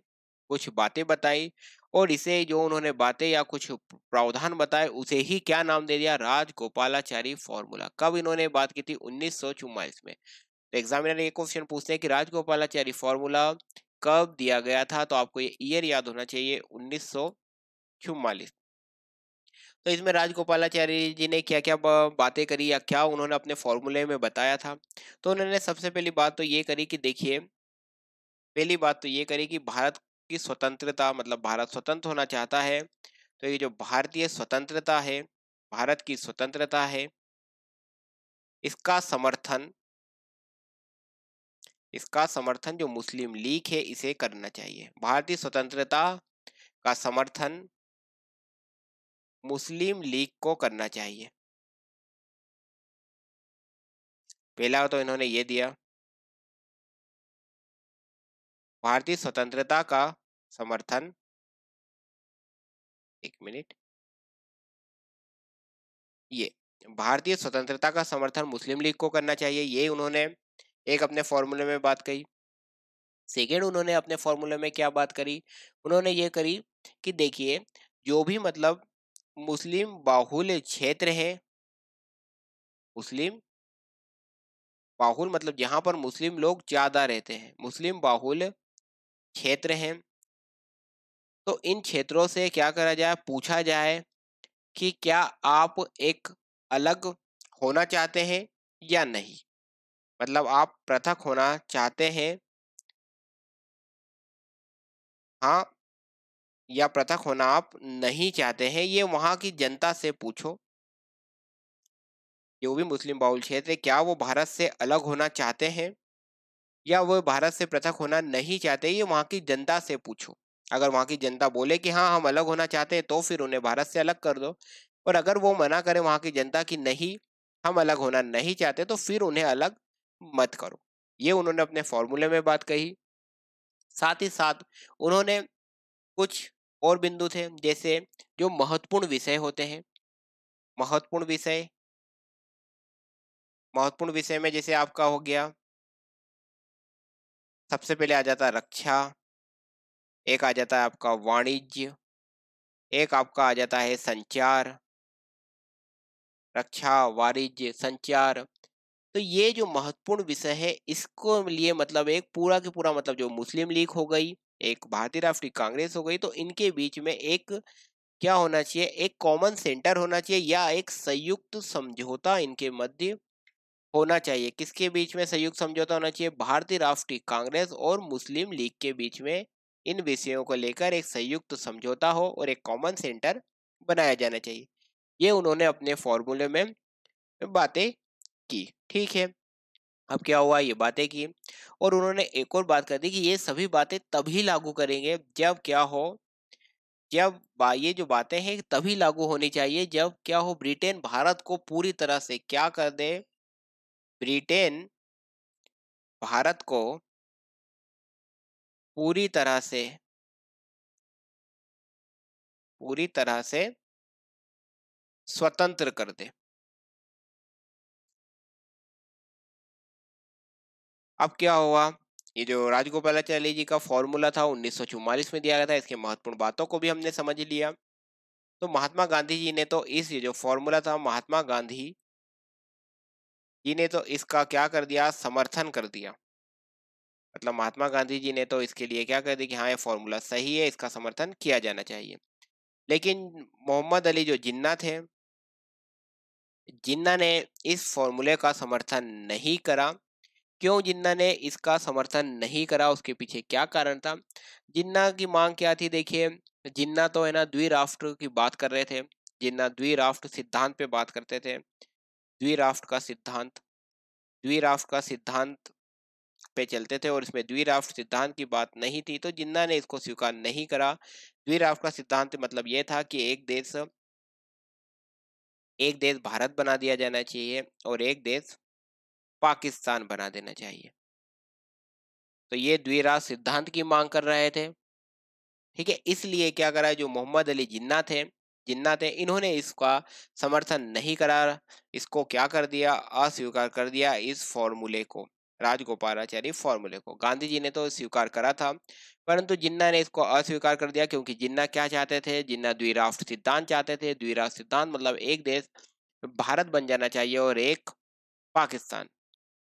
कुछ बातें बताई और इसे जो उन्होंने बातें या कुछ प्रावधान बताए उसे ही क्या नाम दे दिया, राजगोपालाचारी फॉर्मूला। कब इन्होंने बात की थी? 1944 में। तो एग्जामिनर ये क्वेश्चन पूछते हैं कि राजगोपालाचारी फॉर्मूला कब दिया गया था? तो आपको ये ईयर याद होना चाहिए, 1944। तो इसमें राजगोपालाचारी जी ने क्या क्या बातें करी या क्या उन्होंने अपने फॉर्मूले में बताया था? तो उन्होंने सबसे पहली बात तो ये करी कि देखिए, पहली बात तो ये करी कि भारत की स्वतंत्रता, मतलब भारत स्वतंत्र होना चाहता है। तो ये जो भारतीय स्वतंत्रता है, भारत की स्वतंत्रता है, इसका समर्थन इसका समर्थन जो मुस्लिम लीग है इसे करना चाहिए। भारतीय स्वतंत्रता का समर्थन मुस्लिम लीग को करना चाहिए। पहला तो इन्होंने ये दिया, भारतीय स्वतंत्रता का समर्थन, एक मिनट, ये भारतीय स्वतंत्रता का समर्थन मुस्लिम लीग को करना चाहिए, ये उन्होंने एक अपने फॉर्मूले में बात कही। सेकेंड, उन्होंने अपने फॉर्मूले में क्या बात करी? उन्होंने ये करी कि देखिए, जो भी मतलब मुस्लिम बाहुल्य क्षेत्र है, मुस्लिम बाहुल मतलब जहां पर मुस्लिम लोग ज्यादा रहते हैं, मुस्लिम बाहुल्य क्षेत्र हैं, तो इन क्षेत्रों से क्या करा जाए, पूछा जाए कि क्या आप एक अलग होना चाहते हैं या नहीं। मतलब आप पृथक होना चाहते हैं, हाँ, या पृथक होना आप नहीं चाहते हैं, ये वहां की जनता से पूछो। जो भी मुस्लिम बाहुल क्षेत्र है, क्या वो भारत से अलग होना चाहते हैं या वो भारत से पृथक होना नहीं चाहते, ये वहां की जनता से पूछो। अगर वहां की जनता बोले कि हाँ हम अलग होना चाहते हैं तो फिर उन्हें भारत से अलग कर दो। और अगर वो मना करे वहां की जनता की नहीं, हम अलग होना नहीं चाहते, तो फिर उन्हें अलग मत करो। ये उन्होंने अपने फॉर्मूले में बात कही। साथ ही साथ उन्होंने कुछ और बिंदु थे, जैसे जो महत्वपूर्ण विषय होते हैं, महत्वपूर्ण विषय महत्वपूर्ण विषय में जैसे आपका हो गया, सबसे पहले आ जाता है रक्षा, एक आ जाता है आपका वाणिज्य, एक आपका आ जाता है संचार, रक्षा, वाणिज्य, संचार। तो ये जो महत्वपूर्ण विषय है इसको लिए मतलब एक पूरा की पूरा, मतलब जो मुस्लिम लीग हो गई एक भारतीय राष्ट्रीय कांग्रेस हो गई, तो इनके बीच में एक क्या होना चाहिए, एक कॉमन सेंटर होना चाहिए या एक संयुक्त समझौता इनके मध्य होना चाहिए। किसके बीच में संयुक्त समझौता होना चाहिए? भारतीय राष्ट्रीय कांग्रेस और मुस्लिम लीग के बीच में इन विषयों को लेकर एक संयुक्त समझौता हो और एक कॉमन सेंटर बनाया जाना चाहिए। ये उन्होंने अपने फॉर्मूले में बातें की। ठीक है, अब क्या हुआ, ये बातें की और उन्होंने एक और बात कर दी कि ये सभी बातें तभी लागू करेंगे जब क्या हो, ये जो बातें हैं तभी लागू होनी चाहिए जब क्या हो, ब्रिटेन भारत को पूरी तरह से क्या कर दे, ब्रिटेन भारत को पूरी तरह से स्वतंत्र कर दे। अब क्या हुआ, ये जो राजगोपालाचारी जी का फॉर्मूला था 1944 में दिया गया था, इसके महत्वपूर्ण बातों को भी हमने समझ लिया। तो महात्मा गांधी जी ने तो इस ये जो फॉर्मूला था, महात्मा गांधी जी ने तो इसका क्या कर दिया, समर्थन कर दिया। मतलब महात्मा गांधी जी ने तो इसके लिए क्या कर दिया कि हाँ ये फॉर्मूला सही है, इसका समर्थन किया जाना चाहिए। लेकिन मोहम्मद अली जो जिन्ना थे, जिन्ना ने इस फॉर्मूले का समर्थन नहीं करा। क्यों जिन्ना ने इसका समर्थन नहीं करा, उसके पीछे क्या कारण था? जिन्ना की मांग क्या थी? देखिए, जिन्ना तो है ना द्विराष्ट्र की बात कर रहे थे, जिन्ना द्विराष्ट्र सिद्धांत पे बात करते थे। द्विराष्ट्र का सिद्धांत पे चलते थे और इसमें द्विराष्ट्र सिद्धांत की बात नहीं थी, तो जिन्ना ने इसको स्वीकार नहीं करा। द्विराष्ट्र का सिद्धांत मतलब ये था कि एक देश भारत बना दिया जाना चाहिए और एक देश पाकिस्तान बना देना चाहिए। तो ये द्विराष्ट्र सिद्धांत की मांग कर रहे थे। ठीक है, इसलिए क्या करा, जो मोहम्मद अली जिन्ना थे, इन्होंने इसका समर्थन नहीं करा, इसको क्या कर दिया, अस्वीकार कर दिया इस फॉर्मूले को, राजगोपालाचारी फॉर्मूले को। गांधी जी ने तो स्वीकार करा था, परंतु जिन्ना ने इसको अस्वीकार कर दिया, क्योंकि जिन्ना क्या चाहते थे, जिन्ना द्विराष्ट्र सिद्धांत चाहते थे। द्विराष्ट्र सिद्धांत मतलब एक देश भारत बन जाना चाहिए और एक पाकिस्तान।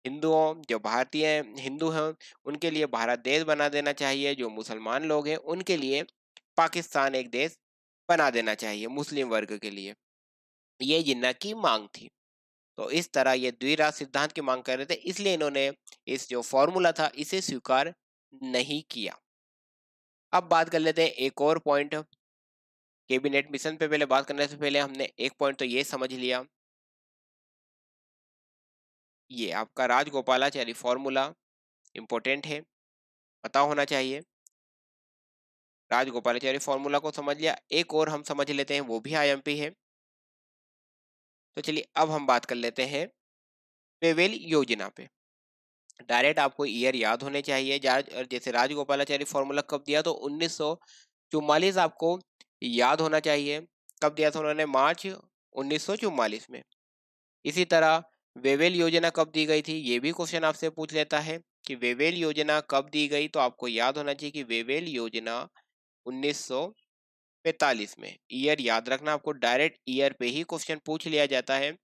हिंदुओं, जो भारतीय हिंदू हैं, उनके लिए भारत देश बना देना चाहिए, जो मुसलमान लोग हैं उनके लिए पाकिस्तान एक देश बना देना चाहिए, मुस्लिम वर्ग के लिए। ये जिन्ना की मांग थी। तो इस तरह ये द्विराष्ट्र सिद्धांत की मांग कर रहे थे, इसलिए इन्होंने इस जो फॉर्मूला था इसे स्वीकार नहीं किया। अब बात कर लेते हैं एक और पॉइंट। कैबिनेट मिशन पे पहले बात करने से पहले हमने एक पॉइंट तो ये समझ लिया, ये आपका राजगोपालाचारी फॉर्मूला इंपॉर्टेंट है, पता होना चाहिए। राजगोपालाचारी फॉर्मूला को समझ लिया, एक और हम समझ लेते हैं, वो भी आईएमपी है। तो चलिए अब हम बात कर लेते हैं वेवेल योजना पे। डायरेक्ट आपको ईयर याद होने चाहिए। जैसे राजगोपालाचारी फॉर्मूला कब दिया, तो 1944 आपको याद होना चाहिए। कब दिया था उन्होंने? मार्च 1944 में। इसी तरह वेवेल योजना कब दी गई थी, ये भी क्वेश्चन आपसे पूछ लेता है कि वेवेल योजना कब दी गई, तो आपको याद होना चाहिए कि वेवेल योजना 1945 में। ईयर याद रखना, आपको डायरेक्ट ईयर पे ही क्वेश्चन पूछ लिया जाता है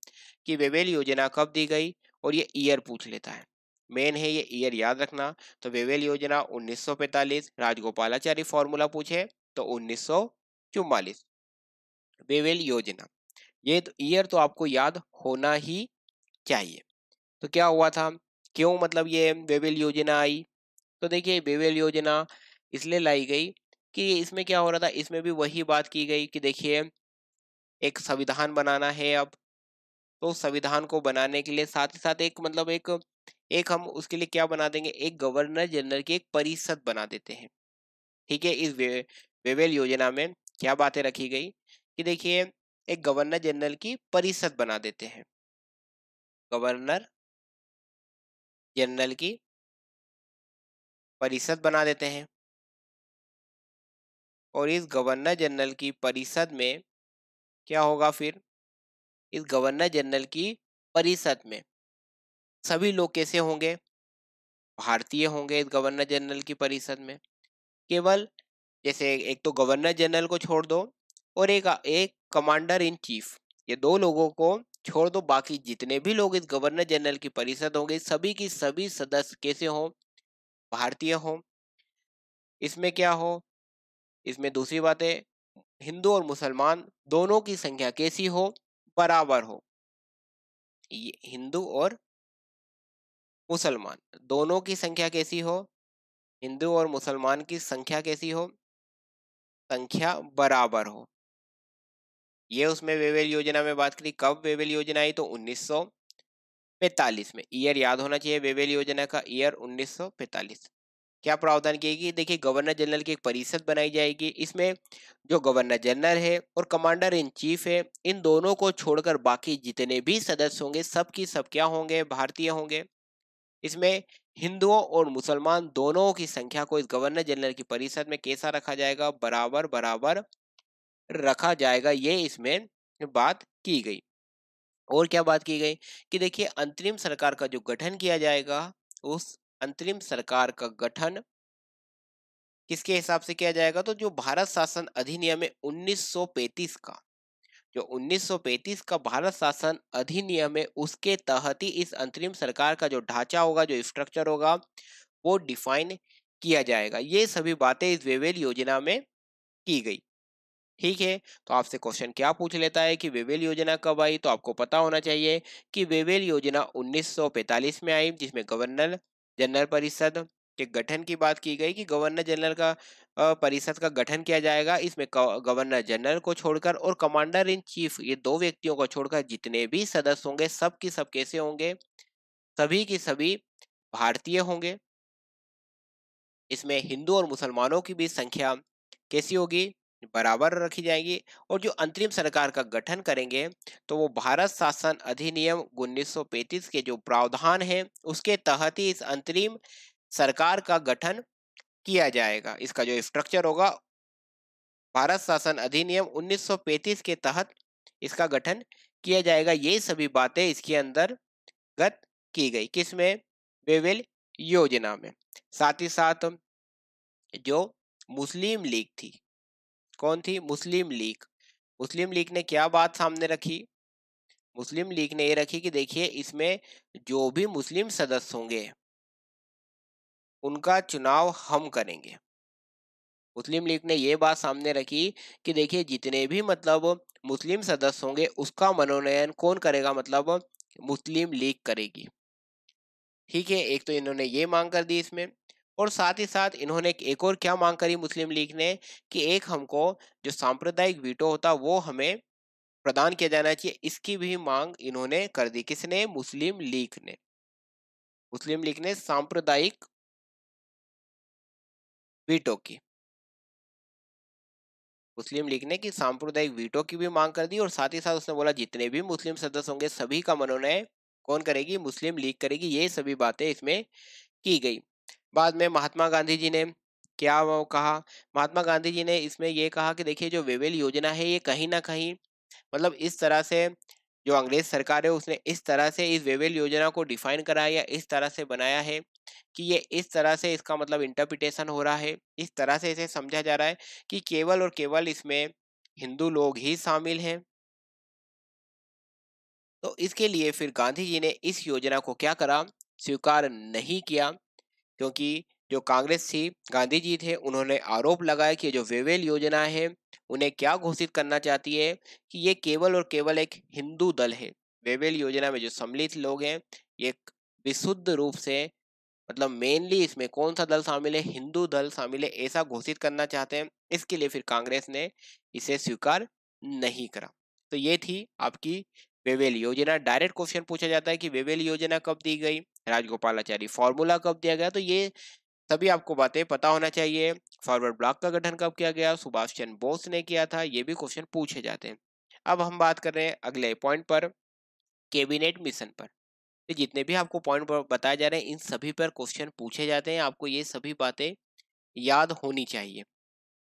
कि वेवेल योजना कब दी गई, और ये ईयर पूछ लेता है। मेन है ये ईयर याद रखना। तो वेवेल योजना 1945, राजगोपालाचारी फॉर्मूला पूछे तो 1944 वेवेल योजना। ये तो ईयर तो आपको याद होना ही चाहिए। तो क्या हुआ था, क्यों मतलब ये वेवेल योजना आई? तो देखिए, वेवेल योजना इसलिए लाई गई कि इसमें क्या हो रहा था, इसमें भी वही बात की गई कि देखिए एक संविधान बनाना है अब, तो संविधान को बनाने के लिए साथ ही साथ एक मतलब एक एक हम उसके लिए क्या बना देंगे, एक गवर्नर जनरल की एक परिषद बना देते हैं। ठीक है, इस वेवेल योजना में क्या बातें रखी गई कि देखिए एक गवर्नर जनरल की परिषद बना देते हैं, गवर्नर जनरल की परिषद बना देते हैं। और इस गवर्नर जनरल की परिषद में क्या होगा फिर, इस गवर्नर जनरल की परिषद में सभी लोग कैसे होंगे, भारतीय होंगे इस गवर्नर जनरल की परिषद में। केवल जैसे एक तो गवर्नर जनरल को छोड़ दो और एक एक कमांडर इन चीफ, ये दो लोगों को छोड़ दो, बाकी जितने भी लोग इस गवर्नर जनरल की परिषद होंगे सभी की सभी सदस्य कैसे हों, भारतीय हों। इसमें क्या हो, इसमें दूसरी बात है हिंदू और मुसलमान दोनों की संख्या कैसी हो, बराबर हो। हिंदू और मुसलमान दोनों की संख्या कैसी हो, हिंदू और मुसलमान की संख्या कैसी हो, संख्या बराबर हो। ये उसमें वेवेल योजना में बात करी। कब वेवेल योजना आई, तो 1945 में। ईयर याद होना चाहिए वेवेल योजना का, ईयर 1945। क्या प्रावधान किएगी, देखिए गवर्नर जनरल की एक परिषद बनाई जाएगी। इसमें जो गवर्नर जनरल है और कमांडर इन चीफ है, इन दोनों को छोड़कर बाकी जितने भी सदस्य होंगे सब की सब क्या होंगे, भारतीय होंगे। इसमें हिंदुओं और मुसलमान दोनों की संख्या को इस गवर्नर जनरल की परिषद में कैसा रखा जाएगा, बराबर बराबर रखा जाएगा। ये इसमें बात की गई। और क्या बात की गई कि देखिए अंतरिम सरकार का जो गठन किया जाएगा, उस अंतरिम सरकार का गठन किसके हिसाब से किया जाएगा, तो जो भारत शासन अधिनियम है 1935 का, जो 1935 का भारत शासन अधिनियम है उसके तहत ही इस अंतरिम सरकार का जो ढांचा होगा, जो स्ट्रक्चर होगा, वो डिफाइन किया जाएगा। ये सभी बातें इस वेवेल योजना में की गई। ठीक है, तो आपसे क्वेश्चन क्या पूछ लेता है कि वेवेल योजना कब आई, तो आपको पता होना चाहिए कि वेवेल योजना 1945 में आई, जिसमें गवर्नर जनरल परिषद के गठन की बात की गई कि गवर्नर जनरल का परिषद का गठन किया जाएगा। इसमें गवर्नर जनरल को छोड़कर और कमांडर इन चीफ, ये दो व्यक्तियों को छोड़कर जितने भी सदस्य होंगे सब की सब कैसे होंगे, सभी की सभी भारतीय होंगे। इसमें हिंदू और मुसलमानों की भी संख्या कैसी होगी, बराबर रखी जाएगी। और जो अंतरिम सरकार का गठन करेंगे तो वो भारत शासन अधिनियम 1935 के जो प्रावधान है उसके तहत ही इस अंतरिम सरकार का गठन किया जाएगा। इसका जो स्ट्रक्चर होगा, भारत शासन अधिनियम 1935 के तहत इसका गठन किया जाएगा। ये सभी बातें इसके अंदर गत की गई, किसमें, वेवेल योजना में। साथ ही साथ जो मुस्लिम लीग थी, कौन थी, मुस्लिम लीग। मुस्लिम लीग ने क्या बात सामने रखी, मुस्लिम लीग ने ये रखी कि देखिए इसमें जो भी मुस्लिम सदस्य होंगे उनका चुनाव हम करेंगे। मुस्लिम लीग ने ये बात सामने रखी कि देखिए जितने भी मतलब मुस्लिम सदस्य होंगे उसका मनोनयन कौन करेगा, मतलब मुस्लिम लीग करेगी। ठीक है, एक तो इन्होंने ये मांग कर दी इसमें। और साथ ही साथ इन्होंने एक और क्या मांग करी मुस्लिम लीग ने कि एक हमको जो सांप्रदायिक वीटो होता वो हमें प्रदान किया जाना चाहिए। इसकी भी मांग इन्होंने कर दी, किसने, मुस्लिम लीग ने। मुस्लिम लीग ने सांप्रदायिक वीटो की, मुस्लिम लीग ने कि सांप्रदायिक वीटो की भी मांग कर दी। और साथ ही साथ उसने बोला जितने भी मुस्लिम सदस्य होंगे सभी का मनोनयन कौन करेगी, मुस्लिम लीग करेगी। ये सभी बातें इसमें की गई। बाद में महात्मा गांधी जी ने क्या वो कहा, महात्मा गांधी जी ने इसमें ये कहा कि देखिए जो वेवेल योजना है ये कहीं ना कहीं मतलब इस तरह से जो अंग्रेज सरकार है उसने इस तरह से इस वेवेल योजना को डिफाइन करा या इस तरह से बनाया है कि ये इस तरह से इसका मतलब इंटरप्रिटेशन हो रहा है, इस तरह से इसे समझा जा रहा है कि केवल और केवल इसमें हिंदू लोग ही शामिल हैं। तो इसके लिए फिर गांधी जी ने इस योजना को क्या करा, स्वीकार नहीं किया। क्योंकि जो कांग्रेस थी, गांधी जी थे, उन्होंने आरोप लगाया कि जो वेवेल योजना है उन्हें क्या घोषित करना चाहती है कि ये केवल और केवल एक हिंदू दल है। वेवेल योजना में जो सम्मिलित लोग हैं ये एक विशुद्ध रूप से मतलब मेनली इसमें कौन सा दल शामिल है, हिंदू दल शामिल है, ऐसा घोषित करना चाहते हैं। इसके लिए फिर कांग्रेस ने इसे स्वीकार नहीं करा। तो ये थी आपकी वेवेल योजना। डायरेक्ट क्वेश्चन पूछा जाता है कि वेवेल योजना कब दी गई, राजगोपालाचारी फॉर्मूला कब दिया गया, तो ये सभी आपको बातें पता होना चाहिए। फॉरवर्ड ब्लॉक का गठन कब किया गया, सुभाष चंद्र बोस ने किया था, ये भी क्वेश्चन पूछे जाते हैं। अब हम बात कर रहे हैं अगले पॉइंट पर, कैबिनेट मिशन पर। तो जितने भी आपको पॉइंट बताए जा रहे हैं इन सभी पर क्वेश्चन पूछे जाते हैं, आपको ये सभी बातें याद होनी चाहिए।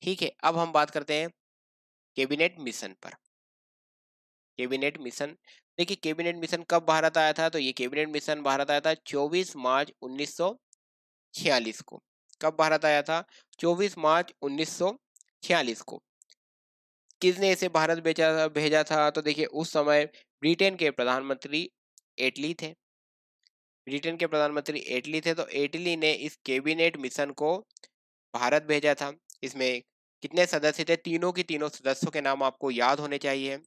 ठीक है, अब हम बात करते हैं कैबिनेट मिशन पर। कैबिनेट मिशन, देखिए कैबिनेट मिशन कब भारत आया था, तो ये कैबिनेट मिशन भारत आया था 24 मार्च 1946 को। कब भारत आया था, 24 मार्च 1946 को। किसने इसे भारत भेजा था, तो देखिए उस समय ब्रिटेन के प्रधानमंत्री एटली थे। ब्रिटेन के प्रधानमंत्री एटली थे, तो एटली ने इस कैबिनेट मिशन को भारत भेजा था। इसमें कितने सदस्य थे? तीनों की तीनों सदस्यों के नाम आपको याद होने चाहिए।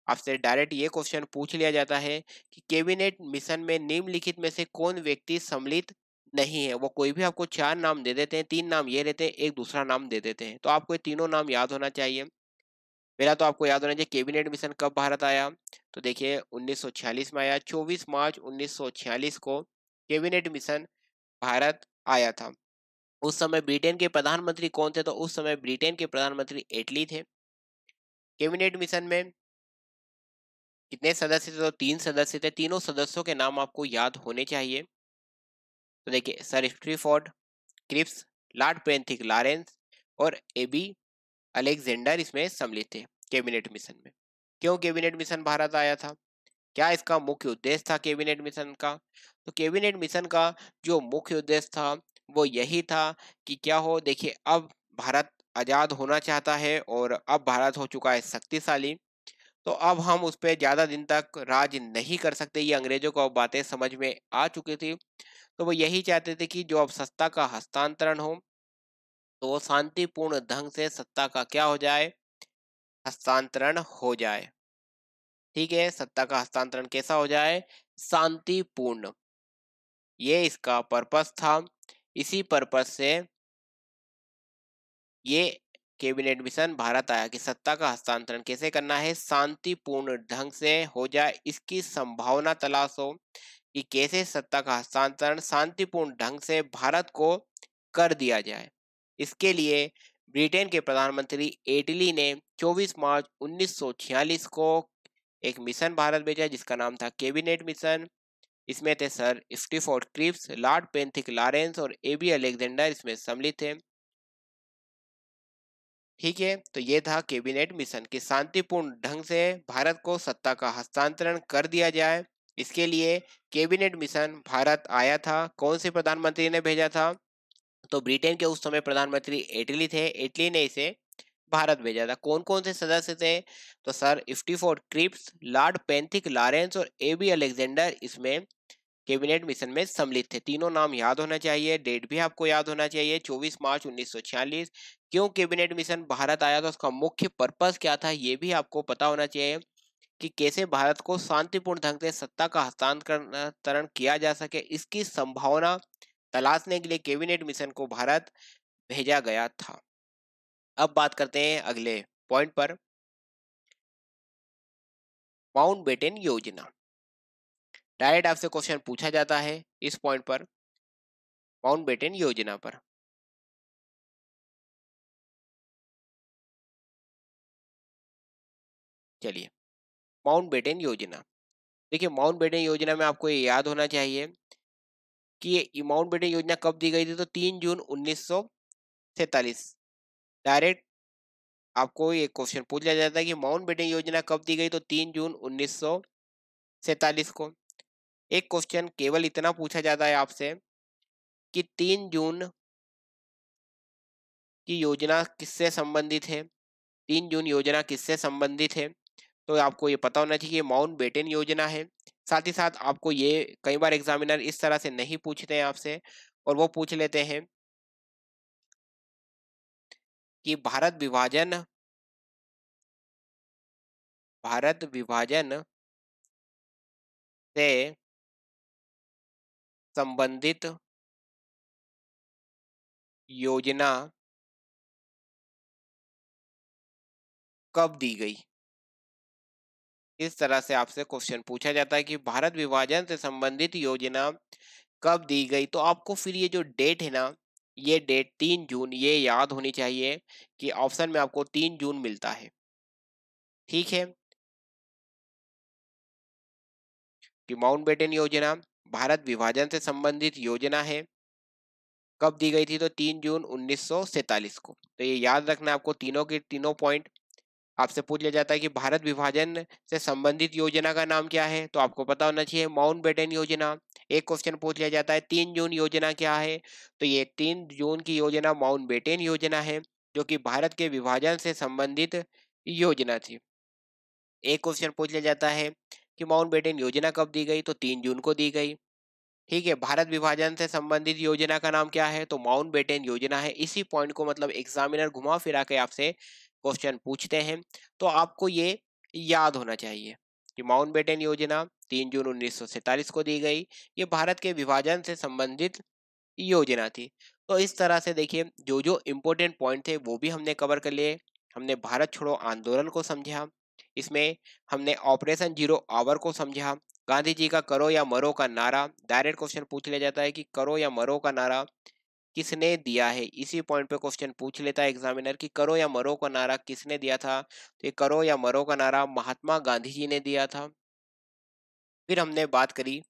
आपसे डायरेक्ट ये क्वेश्चन पूछ लिया जाता है कि कैबिनेट मिशन में निम्नलिखित में से कौन व्यक्ति सम्मिलित नहीं है। वो कोई भी आपको चार नाम दे देते हैं, तीन नाम ये रहते हैं, एक दूसरा नाम दे देते हैं, तो आपको ये तीनों नाम याद होना चाहिए। पहला तो आपको याद होना चाहिए कैबिनेट मिशन कब भारत आया। तो देखिए 1946 में आया, 24 मार्च 1946 को कैबिनेट मिशन भारत आया था। उस समय ब्रिटेन के प्रधानमंत्री कौन थे? तो उस समय ब्रिटेन के प्रधानमंत्री एटली थे। कैबिनेट मिशन में कितने सदस्य थे? तो तीन सदस्य थे। तीनों सदस्यों के नाम आपको याद होने चाहिए। तो देखिए सर स्ट्रीफोर्ड क्रिप्स, लॉर्ड पेंथिक लॉरेंस और एबी अलेक्जेंडर इसमें सम्मिलित थे कैबिनेट मिशन में। क्यों कैबिनेट मिशन भारत आया था? क्या इसका मुख्य उद्देश्य था कैबिनेट मिशन का? तो कैबिनेट मिशन का जो मुख्य उद्देश्य था वो यही था कि क्या हो, देखिए अब भारत आजाद होना चाहता है और अब भारत हो चुका है शक्तिशाली, तो अब हम उस पर ज्यादा दिन तक राज नहीं कर सकते। ये अंग्रेजों को अब बातें समझ में आ चुकी थी। तो वो यही चाहते थे कि जो अब सत्ता का हस्तांतरण हो तो वो शांतिपूर्ण ढंग से सत्ता का क्या हो जाए? हस्तांतरण हो जाए। ठीक है, सत्ता का हस्तांतरण कैसा हो जाए? शांतिपूर्ण। ये इसका पर्पस था। इसी पर्पस से ये कैबिनेट मिशन भारत आया कि सत्ता का हस्तांतरण कैसे करना है? शांतिपूर्ण ढंग से हो जाए, इसकी संभावना तलाश हो कि कैसे सत्ता का हस्तांतरण शांतिपूर्ण ढंग से भारत को कर दिया जाए। इसके लिए ब्रिटेन के प्रधानमंत्री एटली ने 24 मार्च 1946 को एक मिशन भारत भेजा जिसका नाम था कैबिनेट मिशन। इसमें थे सर स्टीफोर्ड क्रिप्स, लॉर्ड पेंथिक लॉरेंस और एबी अलेक्जेंडर इसमें सम्मिलित थे। ठीक है, तो ये था कैबिनेट मिशन कि शांतिपूर्ण ढंग से भारत को सत्ता का हस्तांतरण कर दिया जाए। इसके लिए कैबिनेट मिशन भारत आया था। कौन से प्रधानमंत्री ने भेजा था? तो ब्रिटेन के उस समय प्रधानमंत्री एटली थे, एटली ने इसे भारत भेजा था। कौन कौन से सदस्य थे? तो सर स्टीफोर्ड क्रिप्स, लॉर्ड पेंथिक लॉरेंस और एबी अलेक्जेंडर इसमें कैबिनेट मिशन में सम्मिलित थे। तीनों नाम याद होना चाहिए, डेट भी आपको याद होना चाहिए 24 मार्च 1946। क्यों कैबिनेट मिशन भारत आया था, उसका मुख्य पर्पस क्या था, ये भी आपको पता होना चाहिए कि कैसे भारत को शांतिपूर्ण ढंग से सत्ता का हस्तांतरण किया जा सके, इसकी संभावना तलाशने के लिए कैबिनेट मिशन को भारत भेजा गया था। अब बात करते हैं अगले पॉइंट पर, माउंटबेटन योजना। डायरेक्ट आपसे क्वेश्चन पूछा जाता है इस पॉइंट पर, माउंटबेटन योजना पर। चलिए, माउंटबेटन योजना। देखिए माउंटबेटन योजना में आपको ये याद होना चाहिए कि ये माउंटबेटन योजना कब दी गई थी? तो 3 जून 1947। डायरेक्ट आपको ये क्वेश्चन पूछ लिया जाता है कि माउंटबेटन योजना कब दी गई? तो 3 जून 1947 को। एक क्वेश्चन केवल इतना पूछा जाता है आपसे कि 3 जून की योजना किससे संबंधित है? 3 जून योजना किससे संबंधित है? तो आपको ये पता होना चाहिए कि माउंटबेटन योजना है। साथ ही साथ आपको ये कई बार एग्जामिनर इस तरह से नहीं पूछते हैं आपसे, और वो पूछ लेते हैं कि भारत विभाजन से संबंधित योजना कब दी गई? इस तरह से आपसे क्वेश्चन पूछा जाता है कि भारत विभाजन से संबंधित योजना कब दी गई। तो आपको फिर ये जो डेट है ना, ये डेट 3 जून ये याद होनी चाहिए कि ऑप्शन में आपको 3 जून मिलता है। ठीक है, कि माउंटबेटन योजना भारत विभाजन से संबंधित योजना है, कब दी गई थी? तो 3 जून 1947 को। तो ये याद रखना है आपको, तीनों के तीनों पॉइंट। आपसे पूछ लिया जाता है कि भारत विभाजन से संबंधित योजना का नाम क्या है, तो आपको पता होना चाहिए माउंटबेटन योजना। एक क्वेश्चन पूछ लिया जाता है 3 जून योजना क्या है, तो ये 3 जून की योजना माउंटबेटन योजना है, जो कि भारत के विभाजन से संबंधित योजना थी। एक क्वेश्चन पूछ लिया जाता है कि माउंटबेटन योजना कब दी गई, तो 3 जून को दी गई। ठीक है, भारत विभाजन से संबंधित योजना का नाम क्या है? तो माउंटबेटन योजना है। इसी पॉइंट को मतलब एग्जामिनर घुमा फिरा के आपसे क्वेश्चन पूछते हैं, तो आपको ये याद होना चाहिए कि माउंटबेटन योजना 3 जून 1947 को दी गई। ये भारत के विभाजन से संबंधित योजना थी। तो इस तरह से देखिए जो जो इम्पोर्टेंट पॉइंट थे वो भी हमने कवर कर लिए। हमने भारत छोड़ो आंदोलन को समझा, इसमें हमने ऑपरेशन जीरो आवर को समझा, गांधी जी का करो या मरो का नारा, डायरेक्ट क्वेश्चन पूछ लिया जाता है कि करो या मरो का नारा किसने दिया है। इसी पॉइंट पे क्वेश्चन पूछ लेता है एग्जामिनर कि करो या मरो का नारा किसने दिया था। तो ये करो या मरो का नारा महात्मा गांधी जी ने दिया था। फिर हमने बात करी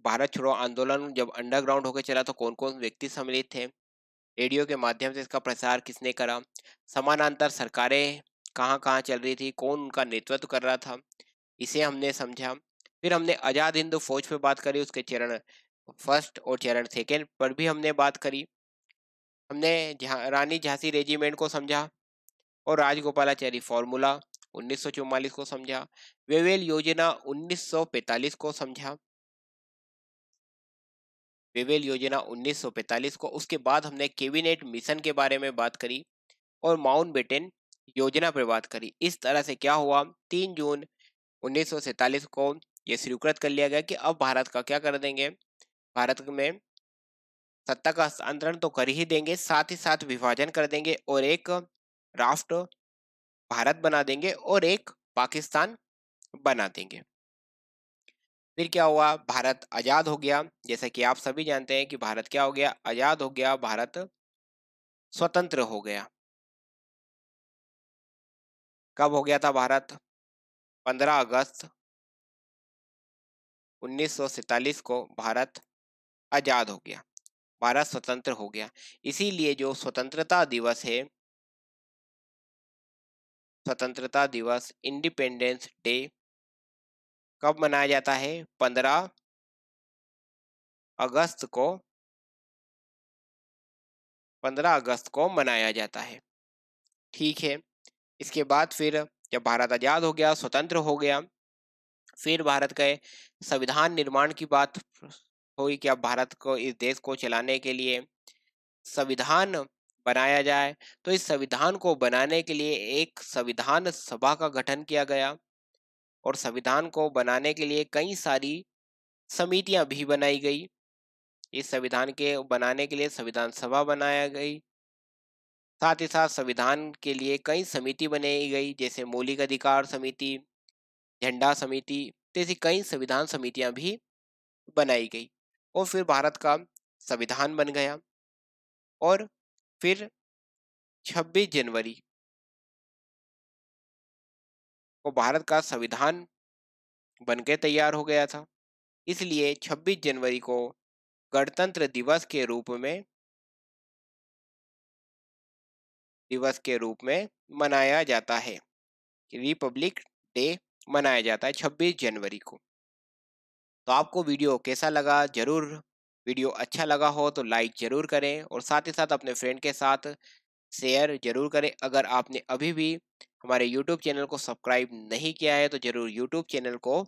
भारत छोड़ो आंदोलन जब अंडरग्राउंड होकर चला तो कौन कौन व्यक्ति सम्मिलित थे, रेडियो के माध्यम से इसका प्रसार किसने करा, समानांतर सरकारें कहाँ कहाँ चल रही थी, कौन उनका नेतृत्व कर रहा था, इसे हमने समझा। फिर हमने आजाद हिंद फौज पे बात करी, उसके चरण फर्स्ट और चरण सेकेंड पर भी हमने बात करी। हमने रानी झांसी रेजिमेंट को समझा और राजगोपालाचारी फॉर्मूला 1944 को समझा। वेवेल योजना 1945 को समझा, वेवेल योजना 1945 को। उसके बाद हमने कैबिनेट मिशन के बारे में बात करी और माउंटबेटन योजना पर बात करी। इस तरह से क्या हुआ, 3 जून 1947 को ये स्वीकृत कर लिया गया कि अब भारत का क्या कर देंगे, भारत में सत्ता का हस्तांतरण तो कर ही देंगे, साथ ही साथ विभाजन कर देंगे और एक राष्ट्र भारत बना देंगे और एक पाकिस्तान बना देंगे। फिर क्या हुआ, भारत आजाद हो गया। जैसा कि आप सभी जानते हैं कि भारत क्या हो गया, आजाद हो गया, भारत स्वतंत्र हो गया। कब हो गया था भारत, 15 अगस्त 1947 को भारत आजाद हो गया, भारत स्वतंत्र हो गया। इसीलिए जो स्वतंत्रता दिवस है, स्वतंत्रता दिवस इंडिपेंडेंस डे कब मनाया जाता है, 15 अगस्त को, 15 अगस्त को मनाया जाता है। ठीक है, इसके बाद फिर जब भारत आजाद हो गया, स्वतंत्र हो गया, फिर भारत के संविधान निर्माण की बात हुई कि अब भारत को, इस देश को चलाने के लिए संविधान बनाया जाए। तो इस संविधान को बनाने के लिए एक संविधान सभा का गठन किया गया और संविधान को बनाने के लिए कई सारी समितियां भी बनाई गई। इस संविधान के बनाने के लिए संविधान सभा बनाया गई, साथ ही साथ संविधान के लिए कई समिति बनाई गई, जैसे मौलिक अधिकार समिति, झंडा समिति, जैसी कई संविधान समितियां भी बनाई गई और फिर भारत का संविधान बन गया। और फिर 26 जनवरी को भारत का संविधान बनके तैयार हो गया था। इसलिए 26 जनवरी को गणतंत्र दिवस के रूप में मनाया जाता है, रिपब्लिक डे मनाया जाता है 26 जनवरी को। तो आपको वीडियो कैसा लगा, जरूर वीडियो अच्छा लगा हो तो लाइक जरूर करें और साथ ही साथ अपने फ्रेंड के साथ शेयर जरूर करें। अगर आपने अभी भी हमारे YouTube चैनल को सब्सक्राइब नहीं किया है तो जरूर YouTube चैनल को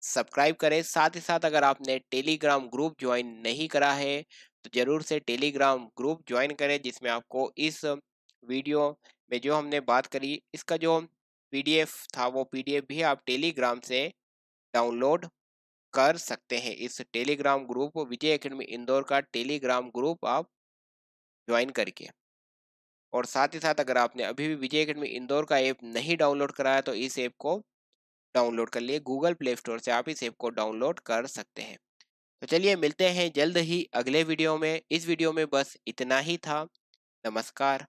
सब्सक्राइब करें। साथ ही साथ अगर आपने टेलीग्राम ग्रुप ज्वाइन नहीं करा है तो जरूर से टेलीग्राम ग्रुप ज्वाइन करें, जिसमें आपको इस वीडियो में जो हमने बात करी इसका जो PDF था वो PDF भी आप टेलीग्राम से डाउनलोड कर सकते हैं। इस टेलीग्राम ग्रुप विजय एकेडमी इंदौर का टेलीग्राम ग्रुप आप ज्वाइन करके, और साथ ही साथ अगर आपने अभी भी विजय एकेडमी इंदौर का ऐप नहीं डाउनलोड कराया तो इस ऐप को डाउनलोड कर लिए, गूगल प्ले स्टोर से आप इस ऐप को डाउनलोड कर सकते हैं। तो चलिए मिलते हैं जल्द ही अगले वीडियो में। इस वीडियो में बस इतना ही था। नमस्कार।